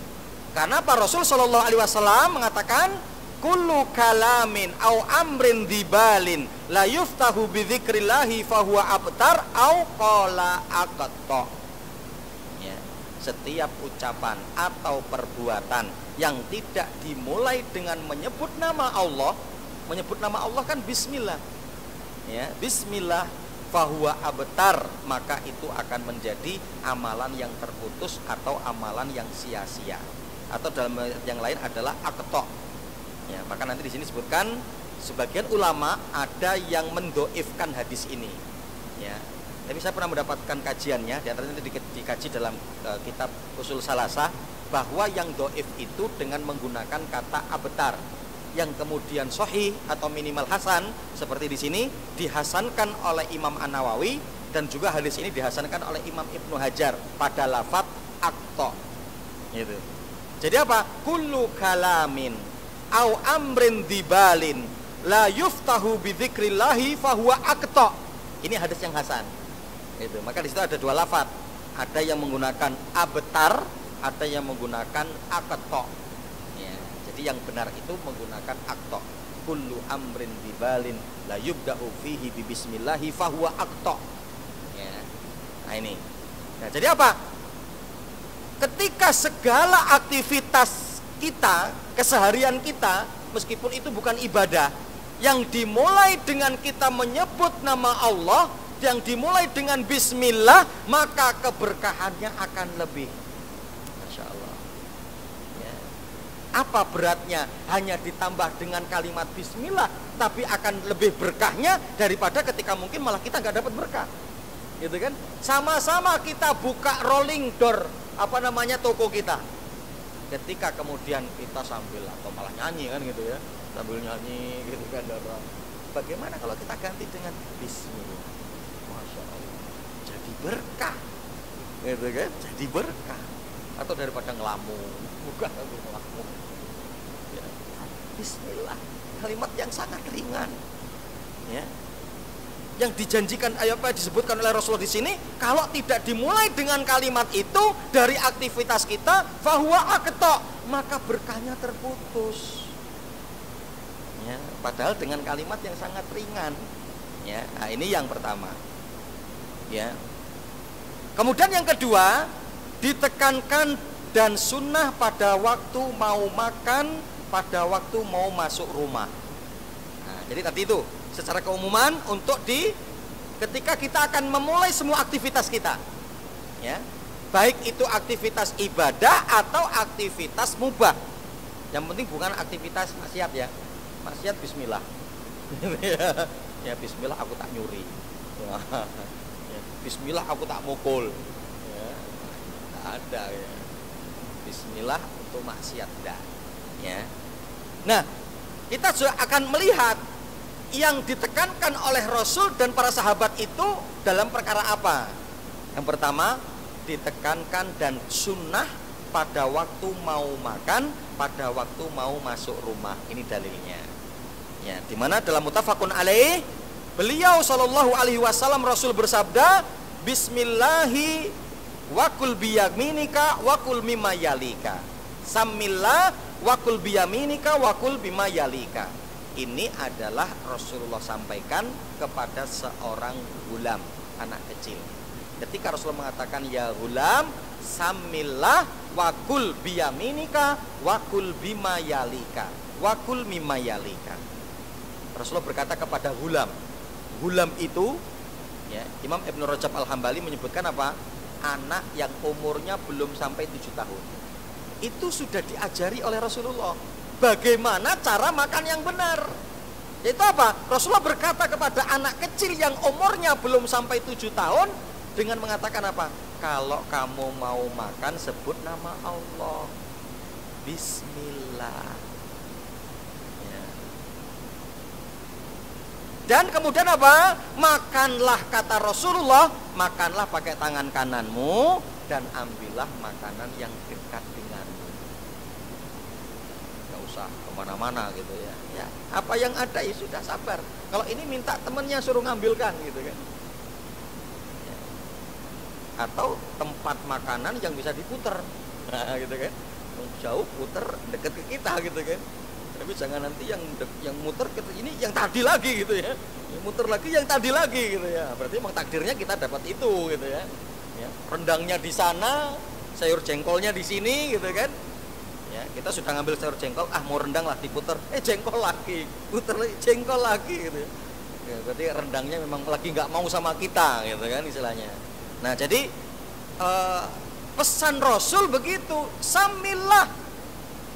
Karena Pak Rasul Shallallahu Alaihi Wasallam mengatakan kullu kalamin au amrin dibalin la yuftahu bi dzikrillahi fahuwa abtar au qala aqta. Ya, setiap ucapan atau perbuatan yang tidak dimulai dengan menyebut nama Allah kan bismillah. Ya, bismillah fahuwa abtar, maka itu akan menjadi amalan yang terputus atau amalan yang sia-sia. Atau dalam yang lain adalah aqta. Ya, maka nanti di sini sebutkan sebagian ulama ada yang mendoifkan hadis ini. Ya, tapi saya pernah mendapatkan kajiannya, di antaranya dikaji dalam kitab Usul Salasah, bahwa yang doif itu dengan menggunakan kata abtar, yang kemudian sahih atau minimal hasan seperti di sini dihasankan oleh Imam An-Nawawi, dan juga hadis ini dihasankan oleh Imam Ibnu Hajar pada lafadz aqta. Gitu. Jadi apa? Kullu kalamin au amrin dibalin la yuftahu bi dzikrillahi fahuwa aqta. Ini hadis yang hasan. Itu. Maka di situ ada 2 lafaz. Ada yang menggunakan abtar, ada yang menggunakan aqta. Ya, jadi yang benar itu menggunakan aqta. Kullu amrin dibalin la yubda'u fihi bi bismillahi fahuwa aqta. Ya. Nah ini. Nah, jadi apa? Ketika segala aktivitas kita, keseharian kita, meskipun itu bukan ibadah, yang dimulai dengan kita menyebut nama Allah, yang dimulai dengan bismillah, maka keberkahannya akan lebih. Masya Allah ya. Apa beratnya hanya ditambah dengan kalimat bismillah, tapi akan lebih berkahnya daripada ketika mungkin malah kita nggak dapat berkah, gitu kan? Sama-sama kita buka rolling door toko kita, ketika kemudian kita sambil atau malah nyanyi kan gitu ya, sambil nyanyi gitu kan, bagaimana kalau kita ganti dengan bismillah? Masya Allah, jadi berkah gitu kan, jadi berkah. Atau daripada ngelamun, bukan ngelamun ya, bismillah, kalimat yang sangat ringan ya, yang dijanjikan apa disebutkan oleh Rasulullah di sini, kalau tidak dimulai dengan kalimat itu dari aktivitas kita, fahuwa aqta, maka berkahnya terputus. Ya, padahal dengan kalimat yang sangat ringan. Ya, nah ini yang pertama. Ya. Kemudian yang kedua, ditekankan dan sunnah pada waktu mau makan, pada waktu mau masuk rumah. Nah, jadi tadi itu secara keumuman untuk ketika kita akan memulai semua aktivitas kita, ya, baik itu aktivitas ibadah atau aktivitas mubah. Yang penting bukan aktivitas maksiat ya. Maksiat bismillah. Ya bismillah aku tak nyuri. Ya, bismillah aku tak mukul. Ya, ada ya. Bismillah untuk maksiat dah. Ya. Nah, kita juga akan melihat yang ditekankan oleh Rasul dan para sahabat itu dalam perkara apa? Yang pertama, ditekankan dan sunnah pada waktu mau makan, pada waktu mau masuk rumah. Ini dalilnya. Ya, di mana dalam muttafaqun alaih, beliau sallallahu alaihi wasallam Rasul bersabda, bismillahi wakul biyaminika wakul mimma yalika. Samillah wakul biyaminika wakul bima yalika. Ini adalah Rasulullah sampaikan kepada seorang gulam, anak kecil. Ketika Rasulullah mengatakan ya gulam, samillah wakul biyaminika wakul bima yalika wakul mimma yalika. Rasulullah berkata kepada gulam. Gulam itu ya, Imam Ibnu Rajab Al-Hambali menyebutkan apa? Anak yang umurnya belum sampai 7 tahun. Itu sudah diajari oleh Rasulullah bagaimana cara makan yang benar. Itu apa? Rasulullah berkata kepada anak kecil yang umurnya belum sampai 7 tahun dengan mengatakan apa? Kalau kamu mau makan, sebut nama Allah, bismillah ya. Dan kemudian apa? Makanlah, kata Rasulullah, makanlah pakai tangan kananmu dan ambillah makanan yang dekat denganmu. Gak usah kemana-mana gitu ya. Ya, apa yang ada ya sudah, sabar. Kalau ini minta temennya suruh ngambilkan gitu kan. Ya. Atau tempat makanan yang bisa diputer, nah, gitu kan. Jauh puter, deket ke kita gitu kan. Tapi jangan nanti yang muter ini yang tadi lagi gitu ya. Yang muter lagi yang tadi lagi gitu ya. Berarti memang takdirnya kita dapat itu gitu ya. Ya, rendangnya di sana, sayur jengkolnya di sini gitu kan. Ya, kita sudah ngambil sayur jengkol, mau rendang lah diputer, jengkol lagi, puter lagi, jengkol lagi gitu ya. Ya, berarti rendangnya memang lagi nggak mau sama kita gitu kan istilahnya. Nah, jadi pesan Rasul begitu, samillah.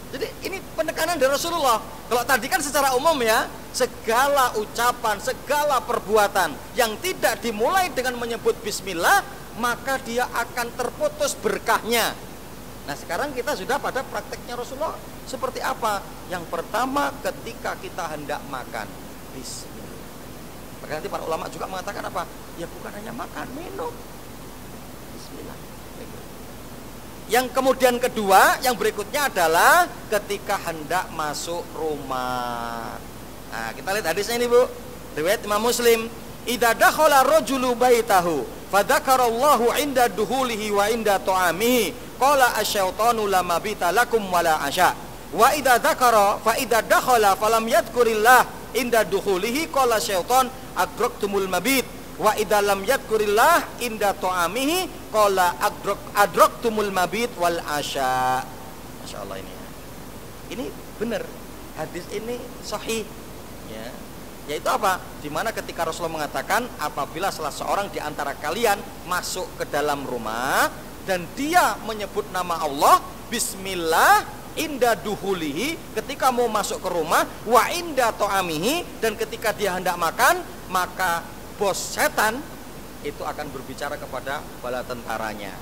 Jadi ini penekanan dari Rasulullah. Kalau tadi kan secara umum ya, segala ucapan, segala perbuatan yang tidak dimulai dengan menyebut bismillah, maka dia akan terputus berkahnya. Nah, sekarang kita sudah pada prakteknya Rasulullah seperti apa? Yang pertama, ketika kita hendak makan, bismillah. Maka nanti para ulama juga mengatakan apa? Ya bukan hanya makan, minum, bismillah. Yang kemudian kedua, yang berikutnya adalah ketika hendak masuk rumah. Nah, kita lihat hadisnya ini, Bu. Riwayat Imam Muslim, idza dakhala rajulu baitahu fadzakarallahu inda duhulihi wa inda ta'amihi qala asyaitanu la mabita lakum wala asya. Wa idza dzakara fa idza dakhala falam yadhkurillah inda duhulihi qala syaitan adraktumul mabit. Wa idza lam yadhkurillah inda ta'amihi qala adraktumul mabit wal asya. Masyaallah ini. Ini benar. Hadis ini sahih ya. Yaitu apa? Dimana ketika Rasulullah mengatakan apabila salah seorang di antara kalian masuk ke dalam rumah dan dia menyebut nama Allah, bismillah inda duhulihi, ketika mau masuk ke rumah, wa inda ta'amihi, dan ketika dia hendak makan, maka bos setan itu akan berbicara kepada bala tentaranya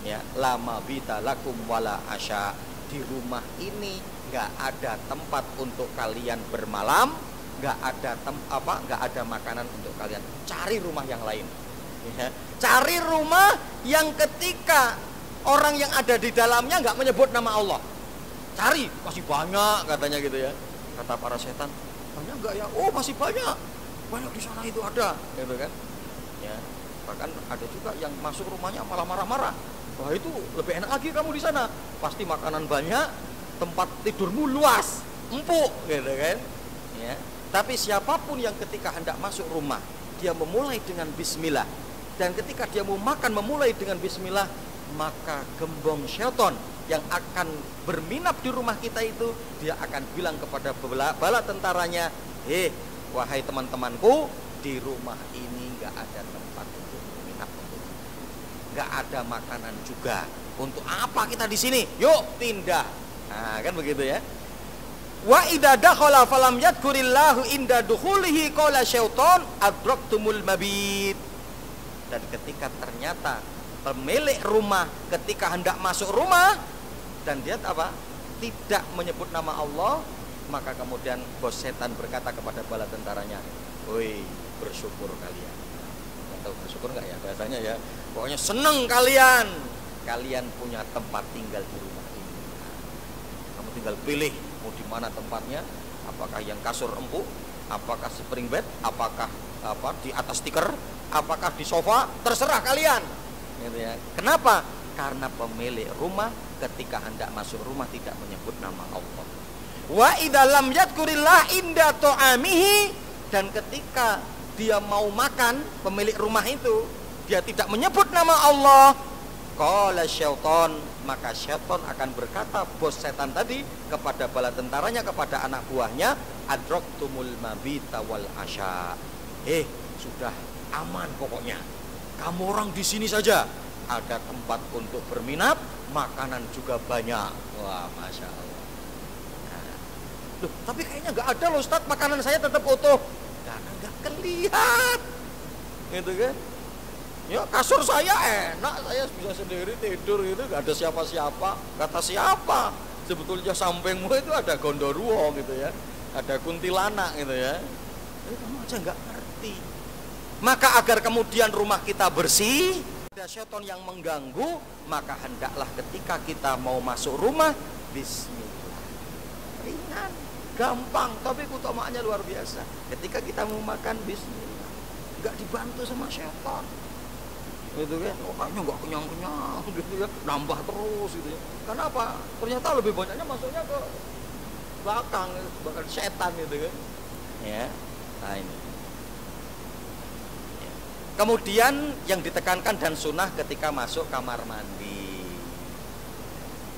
ya, lama bita lakum wala asya, di rumah ini nggak ada tempat untuk kalian bermalam, nggak ada makanan untuk kalian, cari rumah yang lain. Ya. Cari rumah yang ketika orang yang ada di dalamnya nggak menyebut nama Allah. Cari, masih banyak katanya gitu ya. Kata para setan, banyak nggak ya? Oh masih banyak di sana itu ada, gitu kan? Ya, bahkan ada juga yang masuk rumahnya malah marah-marah. Wah itu lebih enak lagi kamu di sana, pasti makanan banyak, tempat tidurmu luas, empuk, gitu kan? Ya. Tapi siapapun yang ketika hendak masuk rumah, dia memulai dengan bismillah, dan ketika dia mau makan memulai dengan bismillah, maka gembong syaitan yang akan berminap di rumah kita itu, dia akan bilang kepada bala tentaranya, wahai teman-temanku, di rumah ini nggak ada tempat untuk berminap, nggak ada makanan juga. Untuk apa kita di sini? Yuk pindah. Nah, kan begitu ya. Wa idza dakhala falam yadhkurillahu inda dukhulihi qala syaitan adraktumul mabit. Dan ketika ternyata pemilik rumah ketika hendak masuk rumah dan dia tidak menyebut nama Allah, maka kemudian bos setan berkata kepada bala tentaranya, woi bersyukur kalian. Nggak tahu bersyukur nggak ya bahasanya ya, pokoknya seneng kalian punya tempat tinggal di rumah ini. Kamu tinggal pilih mau di mana tempatnya, apakah yang kasur empuk, apakah spring bed, apakah di atas tikar, apakah di sofa, terserah kalian. Gitu ya. Kenapa? Karena pemilik rumah ketika hendak masuk rumah tidak menyebut nama Allah. Wa idza lam yadhkurillah inda ta'amihi, dan ketika dia mau makan, pemilik rumah itu dia tidak menyebut nama Allah, qala syaitan, maka syaitan akan berkata, bos setan tadi, kepada bala tentaranya, kepada anak buahnya, adraktumul mabita wal asya. Sudah aman pokoknya. Kamu orang di sini saja, ada tempat untuk berminap, makanan juga banyak. Wah, masya Allah. Loh, tapi kayaknya nggak ada loh Ustaz, makanan saya tetap utuh. Karena nggak kelihatan, gitu kan? Ya kasur saya enak, saya bisa sendiri tidur gitu, nggak ada siapa-siapa. Kata siapa? Sebetulnya sampingmu itu ada gondoruo gitu ya, ada kuntilanak gitu ya. Kamu aja nggak ngerti. Maka agar kemudian rumah kita bersih, ada syaitan yang mengganggu, maka hendaklah ketika kita mau masuk rumah, bismillah. Ringan, gampang, tapi keutamaannya luar biasa. Ketika kita mau makan, bismillah. Nggak dibantu sama syaitan. Gitu kan, kayaknya nggak kenyang-kenyang gitu ya, nambah terus gitu ya. Kenapa? Ternyata lebih banyaknya masuknya ke belakang, bahkan setan gitu kan. Ya, nah ini. Kemudian yang ditekankan dan sunnah ketika masuk kamar mandi,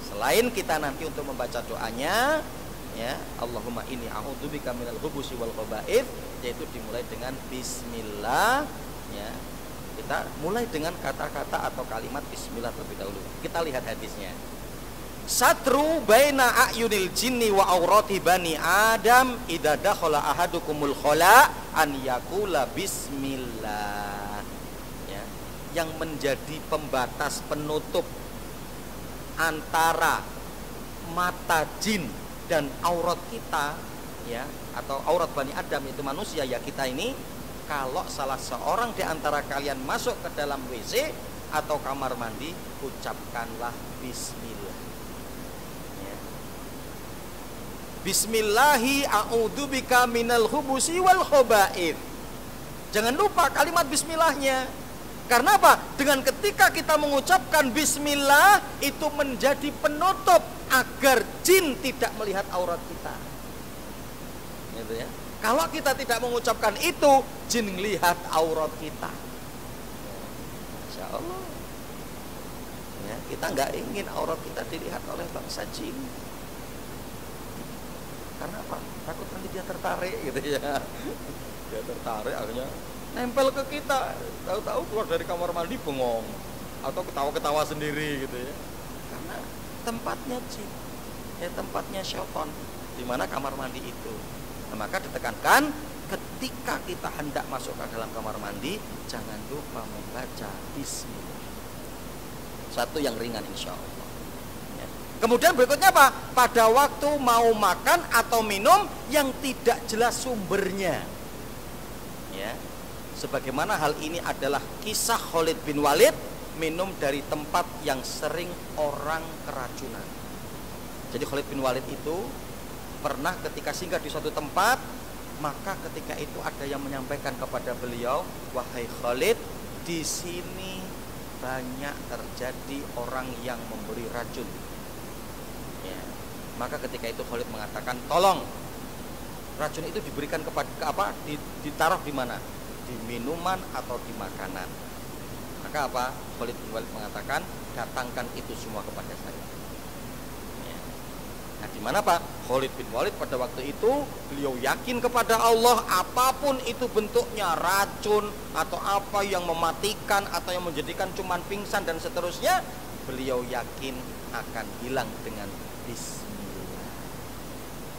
selain kita nanti untuk membaca doanya, ya Allahumma inni a'udzubika minal khubusi wal khaba'ith, yaitu dimulai dengan bismillah, ya. Kita mulai dengan kata-kata atau kalimat bismillah terlebih dahulu. Kita lihat hadisnya. Satru baina a'yunil jinni wa aurati bani Adam idza dakhala ahadukumul khala an yaqula bismillah. Ya. Yang menjadi pembatas penutup antara mata jin dan aurat kita, ya, atau aurat bani Adam itu manusia ya kita ini, kalau salah seorang di antara kalian masuk ke dalam WC atau kamar mandi, ucapkanlah bismillah. Ya. Bismillahi a'udzubika minal khubusi wal khaba'ith. Jangan lupa kalimat bismillahnya. Karena apa? Dengan ketika kita mengucapkan bismillah, itu menjadi penutup agar jin tidak melihat aurat kita. Gitu ya. Kalau kita tidak mengucapkan itu, jin melihat aurat kita. Masya Allah. Ya, kita nggak ingin aurat kita dilihat oleh bangsa jin. Karena apa? Takut nanti dia tertarik gitu ya. Dia tertarik akhirnya nempel ke kita. Tahu-tahu keluar dari kamar mandi bengong atau ketawa-ketawa sendiri gitu ya. Karena tempatnya jin, ya tempatnya syaitan, di mana kamar mandi itu. Nah, maka ditekankan ketika kita hendak masuk ke dalam kamar mandi, jangan lupa membaca bismillah. Satu yang ringan insya Allah. Ya. Kemudian berikutnya apa? Pada waktu mau makan atau minum yang tidak jelas sumbernya. Ya. Sebagaimana hal ini adalah kisah Khalid bin Walid minum dari tempat yang sering orang keracunan. Jadi Khalid bin Walid itu pernah ketika singgah di suatu tempat, maka ketika itu ada yang menyampaikan kepada beliau, "Wahai Khalid, di sini banyak terjadi orang yang memberi racun." Ya. Maka ketika itu Khalid mengatakan, "Tolong, racun itu diberikan kepada ditaruh di mana? Di minuman atau di makanan?" Maka apa? Khalid bin Walid mengatakan, "Datangkan itu semua kepada saya." Ya. Nah, di mana Pak? Khalid bin Walid pada waktu itu beliau yakin kepada Allah, apapun itu bentuknya, racun atau apa yang mematikan atau yang menjadikan cuman pingsan dan seterusnya, beliau yakin akan hilang dengan bismillah.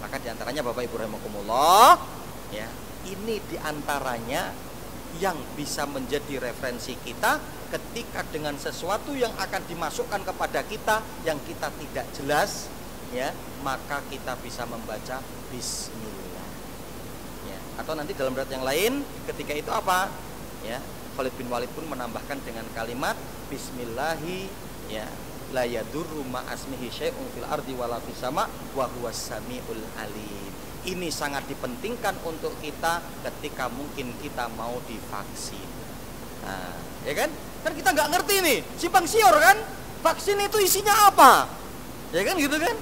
Maka diantaranya Bapak Ibu rahimakumullah, ya, ini diantaranya yang bisa menjadi referensi kita ketika dengan sesuatu yang akan dimasukkan kepada kita yang kita tidak jelas, ya, maka kita bisa membaca bismillah. Ya, atau nanti dalam riwayat yang lain ketika itu apa? Ya, Khalid bin Walid pun menambahkan dengan kalimat bismillahi, ya, la yadurru ma asmihi syai'un fil ardi wala fis sama wa huwas samiul alim. Ini sangat dipentingkan untuk kita ketika mungkin kita mau divaksin. Nah, ya kan? Kan kita nggak ngerti nih, simpang siur kan? Vaksin itu isinya apa? Ya kan gitu kan?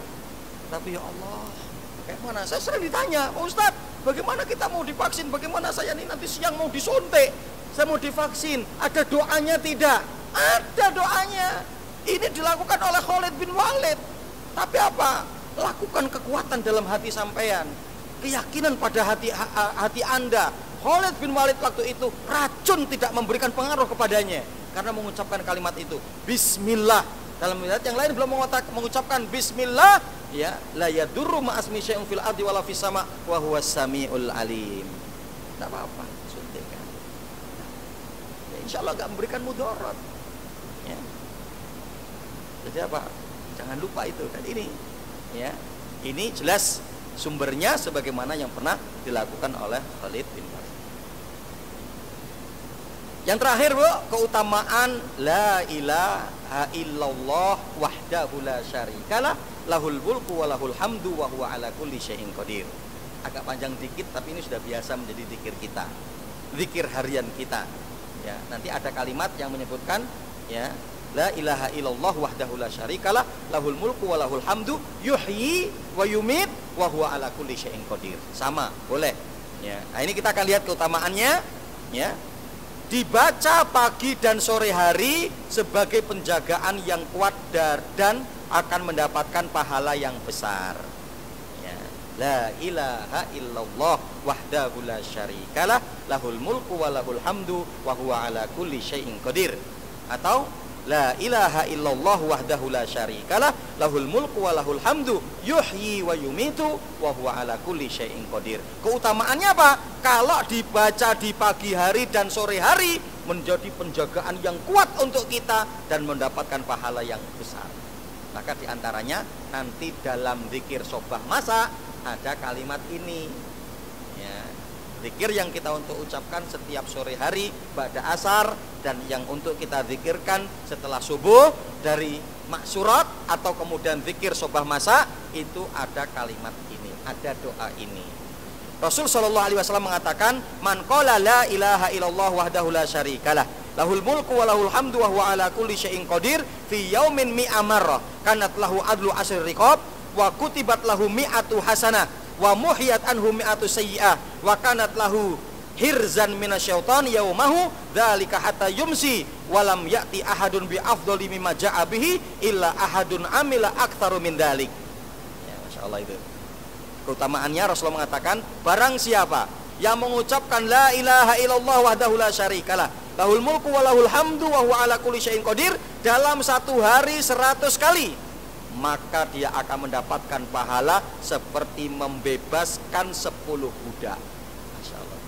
Tapi ya Allah, kayak mana? Saya sering ditanya, "Pak Ustadz, bagaimana kita mau divaksin? Bagaimana saya nih nanti siang mau disuntik? Saya mau divaksin, ada doanya tidak?" Ada doanya. Ini dilakukan oleh Khalid bin Walid. Tapi apa? Lakukan kekuatan dalam hati sampean, keyakinan pada hati Anda. Khalid bin Walid waktu itu racun tidak memberikan pengaruh kepadanya karena mengucapkan kalimat itu, bismillah. Dalam ayat yang lain belum mengucapkan bismillah, ya, la yadurru ma asmi syai'un fil ardi wala fis sama wa huwas samiul alim. Enggak apa-apa, suntikan. Ya, insyaallah enggak memberikan mudarat. Ya. Jadi apa? Jangan lupa itu kan ini. Ya. Ini jelas sumbernya sebagaimana yang pernah dilakukan oleh Khalid bin Walid. Yang terakhir, Bu, keutamaan la ilaha illallah wahdahu la syarikalah lahul mulku wa lahul hamdu wa huwa ala kulli syai'in qadir. Agak panjang dikit tapi ini sudah biasa menjadi zikir kita. Zikir harian kita. Ya, nanti ada kalimat yang menyebutkan, ya, la ilaha illallah wahdahu la syarikalah lahul mulku wa lahul hamdu yuhyi wa yumit wa huwa ala kulli syai'in qadir. Sama, boleh. Ya. Nah, ini kita akan lihat keutamaannya, ya. Dibaca pagi dan sore hari sebagai penjagaan yang kuat dan akan mendapatkan pahala yang besar. Ya. La ilaha illallah wahdahu la syarikalah lahul mulku wa lahul hamdu wa huwa ala kulli syai'in qadir. Atau la ilaha illallah wahdahu la syarikalah lahul mulku wa lahul hamdu yuhyi wa yumitu wa huwa ala kulli syai'in qadir. Keutamaannya apa? Kalau dibaca di pagi hari dan sore hari menjadi penjagaan yang kuat untuk kita dan mendapatkan pahala yang besar. Maka diantaranya nanti dalam zikir sobah masa ada kalimat ini, ya. Zikir yang kita untuk ucapkan setiap sore hari ba'da asar dan yang untuk kita zikirkan setelah subuh dari maksurat atau kemudian zikir sobah masa itu ada kalimat ini, ada doa ini. Rasul sallallahu alaihi wasallam mengatakan, "Man qala la ilaha illallah wahdahu la syarikalah lahul mulku wa lahul hamdu wa huwa ala kulli syai'in qadir fi yaumin mi'a marrah kanat lahu adlu asri riqab wa kutibat lahu mi'atu hasanah wa muhiyat anhu mi'atu sayyi'ah wa kanat lahu hirzan minasyaitan yaumahu dzalika hatta yumsi wa lam ya'ti ahadun bi afdali mimma ja'a bihi illa ahadun amila aktsaru min dzalik." Ya, masyaallah itu. Keutamaannya Rasulullah mengatakan, barang siapa yang mengucapkan la ilaha illallah wahdahu la syarikalah lahul mulku wa lahul hamdu wa huwa ala kulli syai'in qadir dalam satu hari 100 kali, maka dia akan mendapatkan pahala seperti membebaskan 10 budak. Masya Allah,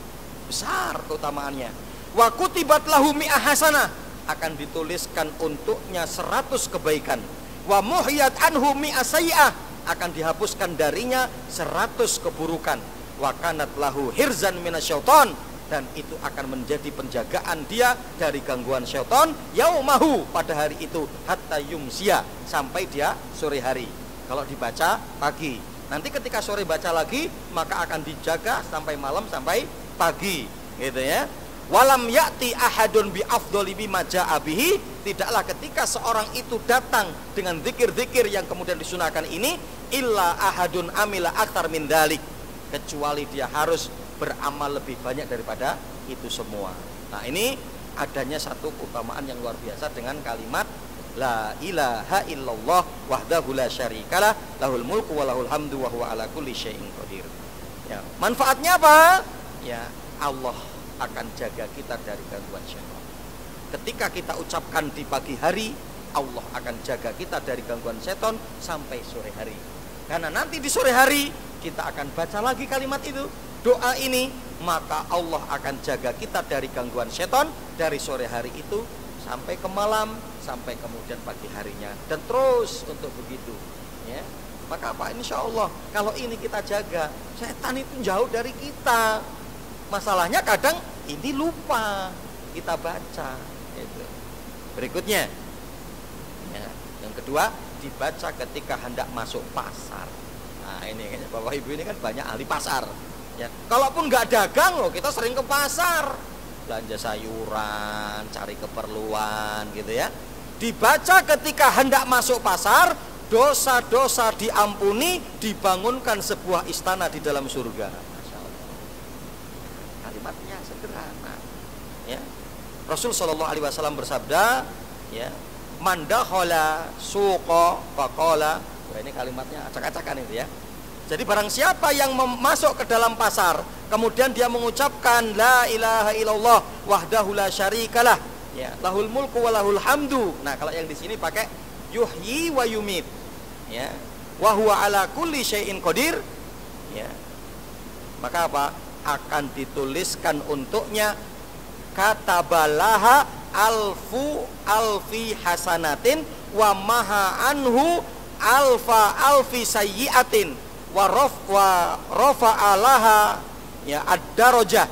besar keutamaannya. Wa kutibat lahu mi'ah hasanah, akan dituliskan untuknya 100 kebaikan. wa muhiyat anhu mi'asai'ah, akan dihapuskan darinya 100 keburukan, wa kanat lahu hirzan minasyaiton, dan itu akan menjadi penjagaan dia dari gangguan syaitan yaumahu, pada hari itu, hatta yumsia, sampai dia sore hari. Kalau dibaca pagi, nanti ketika sore baca lagi, maka akan dijaga sampai malam, sampai pagi, gitu ya. Walam ya'ti ahadun bi afdhali bima ja'a bihi, tidaklah ketika seorang itu datang dengan zikir-zikir yang kemudian disunahkan ini, illa ahadun amila aktar min dalik, kecuali dia harus beramal lebih banyak daripada itu semua. Nah, ini adanya satu keutamaan yang luar biasa dengan kalimat la ilaha illallah wahdahu la syarikalah lahul mulku wa lahul hamdu wa huwa ala kulli syai'in qadir. Ya, manfaatnya apa? Ya, Allah akan jaga kita dari gangguan syaitan. Ketika kita ucapkan di pagi hari, Allah akan jaga kita dari gangguan syaitan sampai sore hari. Karena nanti di sore hari kita akan baca lagi kalimat itu, doa ini, maka Allah akan jaga kita dari gangguan syaitan dari sore hari itu sampai ke malam, sampai kemudian pagi harinya, dan terus untuk begitu, ya. Maka apa? Insya Allah kalau ini kita jaga, setan itu jauh dari kita. Masalahnya kadang ini lupa kita baca. Itu. Berikutnya, ya, yang kedua, dibaca ketika hendak masuk pasar. Nah, ini kayaknya Bapak Ibu ini kan banyak ahli pasar. Ya, kalaupun nggak dagang loh, kita sering ke pasar, belanja sayuran, cari keperluan, gitu ya. Dibaca ketika hendak masuk pasar, dosa-dosa diampuni, dibangunkan sebuah istana di dalam surga. Masya Allah. Kalimatnya sederhana. Ya. Rasul Shallallahu Alaihi Wasallam bersabda, ya, mandakhala suqa faqala. Wah, ini kalimatnya acak-acakan itu ya. Jadi barang siapa yang masuk ke dalam pasar, kemudian dia mengucapkan la ilaha illallah wahdahu la syarikalah, ya, lahul mulku wa lahul hamdu. Nah, kalau yang di sini pakai yuhyi wa yumit, ya, wa huwa ala kulli syai'in qadir, ya. Maka apa? Akan dituliskan untuknya katabalaha alfi hasanatin wa maha anhu alfi sayyiatin wa rafa'alaha, ya, ad-darajah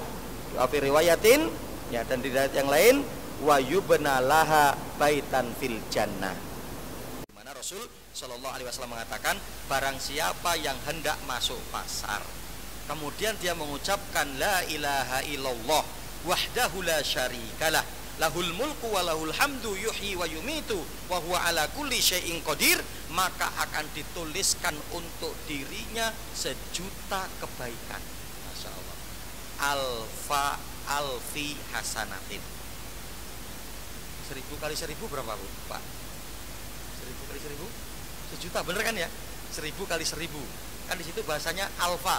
fi riwayatin, ya, dan di riwayat yang lain wa yubna laha baitan fil jannah. Di mana Rasul Shallallahu Alaihi Wasallam mengatakan, barang siapa yang hendak masuk pasar, kemudian dia mengucapkan la ilaha illallah wahdahu la syarikalah lahul mulku wa lahul hamdu yuhyi wa yumitu wa huwa ala kulli syai'in qadir, maka akan dituliskan untuk dirinya 1.000.000 kebaikan. Masya Allah. Alfi hasanatin. 1.000 kali 1.000 berapa, Bu? Pak? 1.000 kali 1.000? 1.000.000, bener kan ya? 1.000 kali 1.000. Kan di situ bahasanya alfa.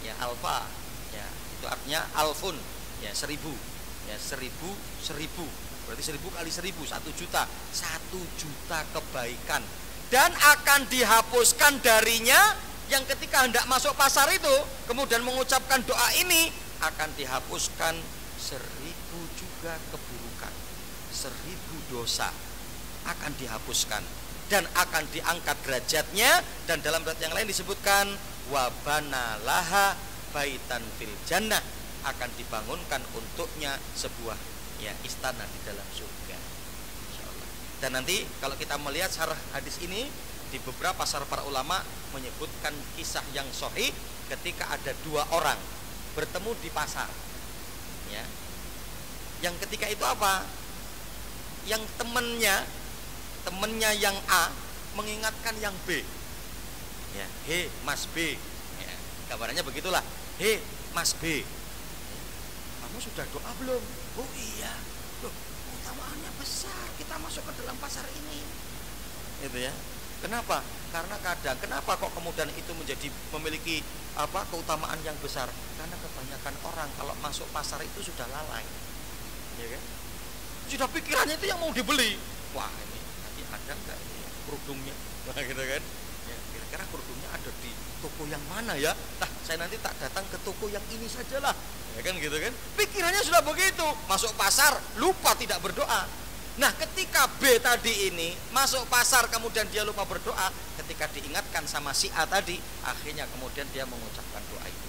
Ya, alfa. Ya, itu artinya alfun. Ya, 1.000. Ya, 1.000 berarti 1.000 kali 1.000, 1.000.000. 1.000.000 kebaikan, dan akan dihapuskan darinya yang ketika hendak masuk pasar itu kemudian mengucapkan doa ini, akan dihapuskan 1.000 juga keburukan, 1.000 dosa akan dihapuskan dan akan diangkat derajatnya. Dan dalam riwayat yang lain disebutkan wabana laha baitan fil jannah, akan dibangunkan untuknya sebuah, ya, istana di dalam surga. Insyaallah. Dan nanti kalau kita melihat syarah hadis ini, di beberapa syarah para ulama menyebutkan kisah yang sahih ketika ada 2 orang bertemu di pasar, ya. Yang ketika itu apa? Yang temennya yang A mengingatkan yang B, ya, he Mas B, ya, gambarannya begitulah, he Mas B, kamu sudah doa belum? Oh iya, loh, utamaannya besar, kita masuk ke dalam pasar ini, itu ya. Kenapa? Karena kadang, kenapa kok kemudian itu memiliki keutamaan yang besar? Karena kebanyakan orang kalau masuk pasar itu sudah lalai, ya kan? Sudah pikirannya itu yang mau dibeli. Wah, ini nanti ada nggak ini kerudungnya? Wah, gitu kan? Ya, kira-kira kerudungnya ada di toko yang mana ya? Nah, saya nanti tak datang ke toko yang ini sajalah. Ya kan, gitu kan? Pikirannya sudah begitu. Masuk pasar lupa tidak berdoa. Nah, ketika B tadi ini masuk pasar kemudian dia lupa berdoa, ketika diingatkan sama si A tadi, akhirnya kemudian dia mengucapkan doa itu.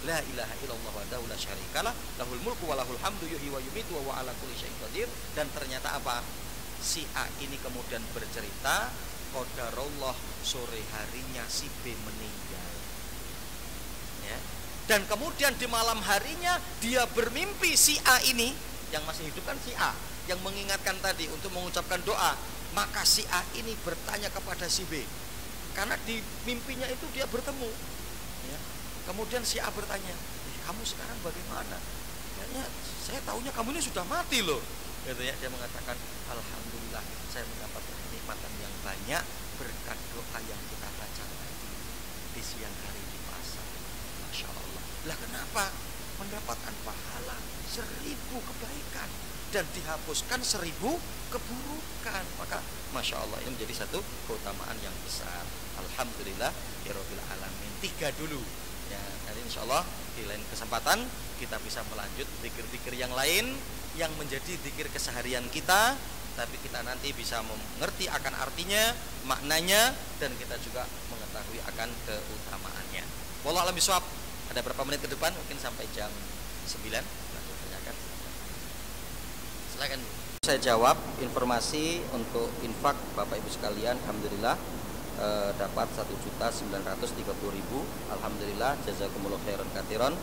La ilaha illallah wahdahu la syarikalah, lahul mulku wa lahul hamdu yuhyi wa yumiitu wa huwa ala kulli syai'in qadir. Dan ternyata apa? Si A ini kemudian bercerita, qadarullah, sore harinya si B meninggal. Ya. Dan kemudian di malam harinya dia bermimpi, si A ini yang masih hidup kan si A yang mengingatkan tadi untuk mengucapkan doa. Maka si A ini bertanya kepada si B, karena di mimpinya itu dia bertemu ya. Kemudian si A bertanya, kamu sekarang bagaimana? Kayaknya saya tahunya kamu ini sudah mati loh gitu ya. Dia mengatakan, alhamdulillah saya mendapat kenikmatan yang banyak berkat doa yang kita baca tadi di siang hari di pasar. Masya Allah. Lah kenapa? Mendapatkan pahala 1000 kebaikan dan dihapuskan 1000 keburukan. Maka Masya Allah, ini menjadi satu keutamaan yang besar. Alhamdulillah ya Rabbil Alamin. 3 dulu ya. Nanti insya Allah di lain kesempatan kita bisa melanjut zikir-zikir yang lain yang menjadi zikir keseharian kita, tapi kita nanti bisa mengerti akan artinya, maknanya, dan kita juga mengetahui akan keutamaannya. Wallahu a'lam bishawab. Ada berapa menit ke depan? Mungkin sampai jam 9. Silakan. Saya jawab informasi untuk infak Bapak Ibu sekalian. Alhamdulillah dapat 1.930.000. Alhamdulillah, jazakumullah khairan katsiran.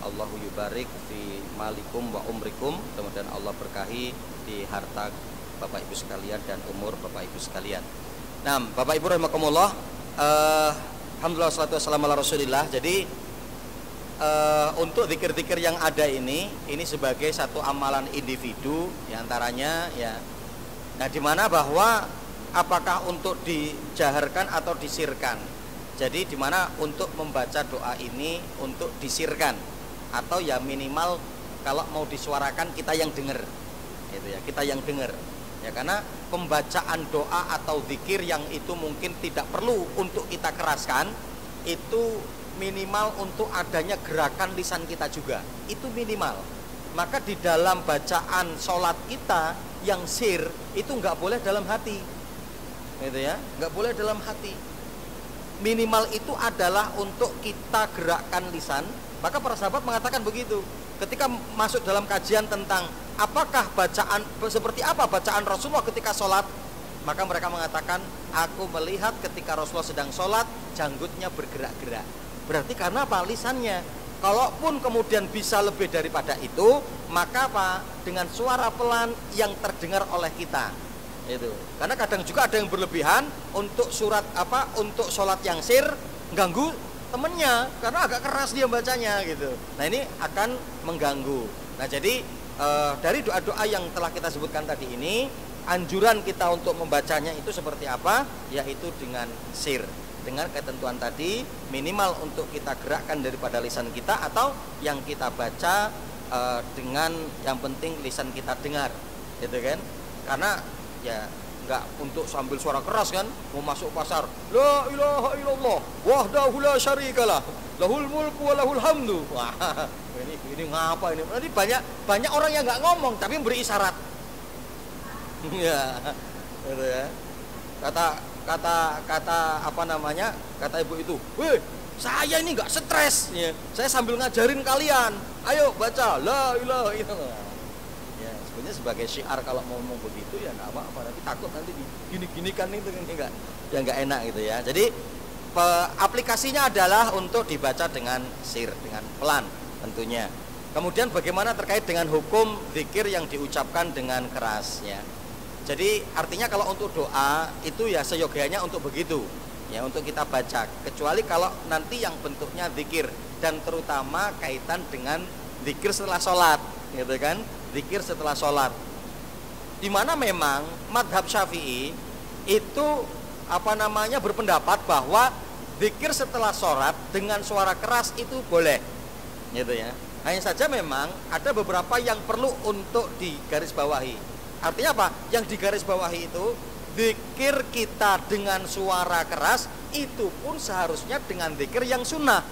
Allahu yubarik fi malikum wa umrikum. Kemudian Allah berkahi di harta Bapak Ibu sekalian dan umur Bapak Ibu sekalian. Nah, Bapak Ibu rahimakumullah, alhamdulillah wassalatu wassalamu ala Rasulillah. Jadi untuk zikir-zikir yang ada ini sebagai satu amalan individu diantaranya ya. Nah, di mana bahwa apakah untuk dijaharkan atau disirkan. Jadi di mana untuk membaca doa ini untuk disirkan atau ya minimal kalau mau disuarakan kita yang dengar. Gitu ya, kita yang dengar. Ya, karena pembacaan doa atau zikir yang itu mungkin tidak perlu untuk kita keraskan, itu minimal untuk adanya gerakan lisan kita juga, itu minimal. Maka di dalam bacaan sholat kita yang sir itu nggak boleh dalam hati, gitu ya, nggak boleh dalam hati. Minimal itu adalah untuk kita gerakkan lisan. Maka para sahabat mengatakan begitu ketika masuk dalam kajian tentang apakah bacaan seperti apa bacaan Rasulullah ketika sholat. Maka mereka mengatakan, aku melihat ketika Rasulullah sedang sholat janggutnya bergerak-gerak. Berarti karena apa? Lisannya. Kalaupun kemudian bisa lebih daripada itu, maka apa? Dengan suara pelan yang terdengar oleh kita. Itu. Karena kadang juga ada yang berlebihan untuk untuk sholat yang sir, ganggu temennya karena agak keras dia bacanya gitu. Nah, ini akan mengganggu. Nah, jadi dari doa-doa yang telah kita sebutkan tadi ini, anjuran kita untuk membacanya itu seperti apa? Yaitu dengan sir. Dengan ketentuan tadi, minimal untuk kita gerakkan daripada lisan kita, atau yang kita baca dengan yang penting lisan kita dengar, gitu kan? Karena ya nggak untuk sambil suara keras kan, mau masuk pasar, la ilaha illallah wahdahu la syarikalah lahul mulku wa lahul hamdu. Wah, ini ngapa ini? Nanti banyak orang yang nggak ngomong tapi beri isyarat. Ya, gitu ya. Kata ibu itu, weh, saya ini nggak stres ya. Saya sambil ngajarin kalian, ayo baca la ilaha illallah. Ya, sebenarnya sebagai syiar kalau mau ngomong begitu ya nggak apa-apa, nanti takut nanti gini-ginikan itu nggak enak gitu ya. Jadi aplikasinya adalah untuk dibaca dengan sir, dengan pelan tentunya. Kemudian bagaimana terkait dengan hukum zikir yang diucapkan dengan keras ya. Jadi artinya kalau untuk doa itu ya seyogianya untuk begitu ya, untuk kita baca, kecuali kalau nanti yang bentuknya zikir dan terutama kaitan dengan zikir setelah sholat, gitu kan, zikir setelah sholat, dimana memang madhab Syafi'i itu berpendapat bahwa zikir setelah sholat dengan suara keras itu boleh, gitu ya. Hanya saja memang ada beberapa yang perlu untuk digarisbawahi. Artinya apa? Yang digarisbawahi itu zikir kita dengan suara keras itu pun seharusnya dengan zikir yang sunnah.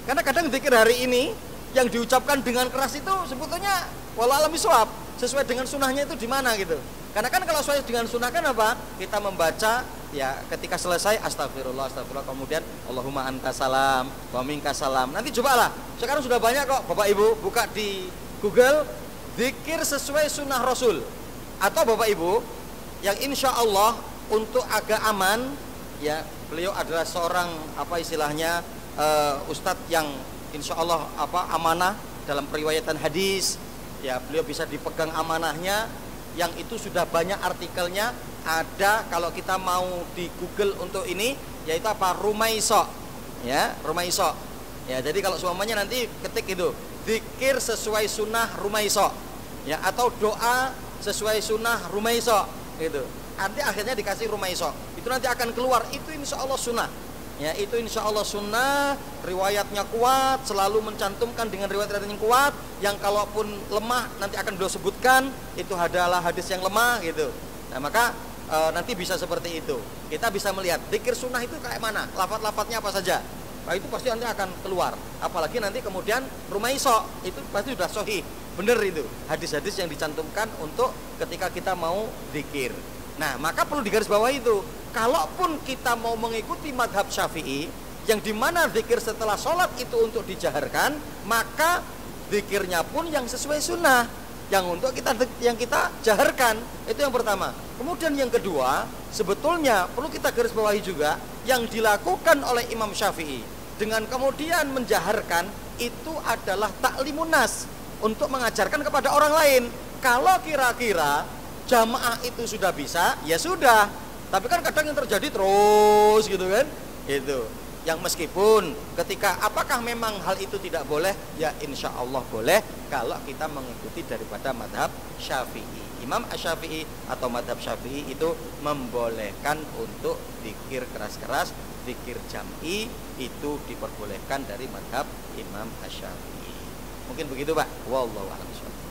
Karena kadang zikir hari ini yang diucapkan dengan keras itu sebetulnya walau alam bisawab sesuai dengan sunnahnya itu di mana gitu. Karena kan kalau sesuai dengan sunnah kan apa? Kita membaca ya ketika selesai astagfirullah, astagfirullah, kemudian Allahumma anta salam wa minka salam. Nanti cobalah. Sekarang sudah banyak kok Bapak Ibu buka di Google zikir sesuai sunnah Rasul. Atau Bapak Ibu yang insya Allah untuk agak aman ya, beliau adalah seorang apa istilahnya ustadz yang insya Allah amanah dalam periwayatan hadis ya, beliau bisa dipegang amanahnya, yang itu sudah banyak artikelnya ada kalau kita mau di Google untuk ini, yaitu apa, Rumaiso ya, Rumaiso ya. Jadi kalau semuanya nanti ketik itu zikir sesuai sunnah Rumaiso ya, atau doa sesuai sunnah Rumaiso gitu, nanti akhirnya dikasih Rumaiso, itu nanti akan keluar, itu insya Allah sunnah ya, itu insya Allah sunnah, riwayatnya kuat, selalu mencantumkan dengan riwayat-riwayat yang kuat, yang kalaupun lemah nanti akan beliau sebutkan itu adalah hadis yang lemah gitu. Nah maka nanti bisa seperti itu, kita bisa melihat zikir sunnah itu kayak mana, lafaz-lafaznya apa saja. Nah itu pasti nanti akan keluar, apalagi nanti kemudian Rumaiso itu pasti sudah sahih, bener itu hadis-hadis yang dicantumkan untuk ketika kita mau zikir. Nah maka perlu digarisbawahi itu, kalaupun kita mau mengikuti madhab Syafi'i yang dimana zikir setelah sholat itu untuk dijaharkan, maka zikirnya pun yang sesuai sunnah, yang untuk yang kita jaharkan, itu yang pertama. Kemudian yang kedua, sebetulnya perlu kita garis bawahi juga yang dilakukan oleh Imam Syafi'i dengan kemudian menjaharkan itu adalah ta'limun nas, untuk mengajarkan kepada orang lain. Kalau kira-kira jamaah itu sudah bisa, ya sudah. Tapi kan kadang yang terjadi terus gitu kan, itu yang meskipun ketika apakah memang hal itu tidak boleh, ya insya Allah boleh kalau kita mengikuti daripada madhab Syafi'i. Imam Asy-Syafi'i atau madhab Syafi'i itu membolehkan untuk zikir keras-keras, zikir jam'i itu diperbolehkan dari madhab Imam Asy-Syafi'i. Mungkin begitu Pak. Wallahu a'lam bishawab.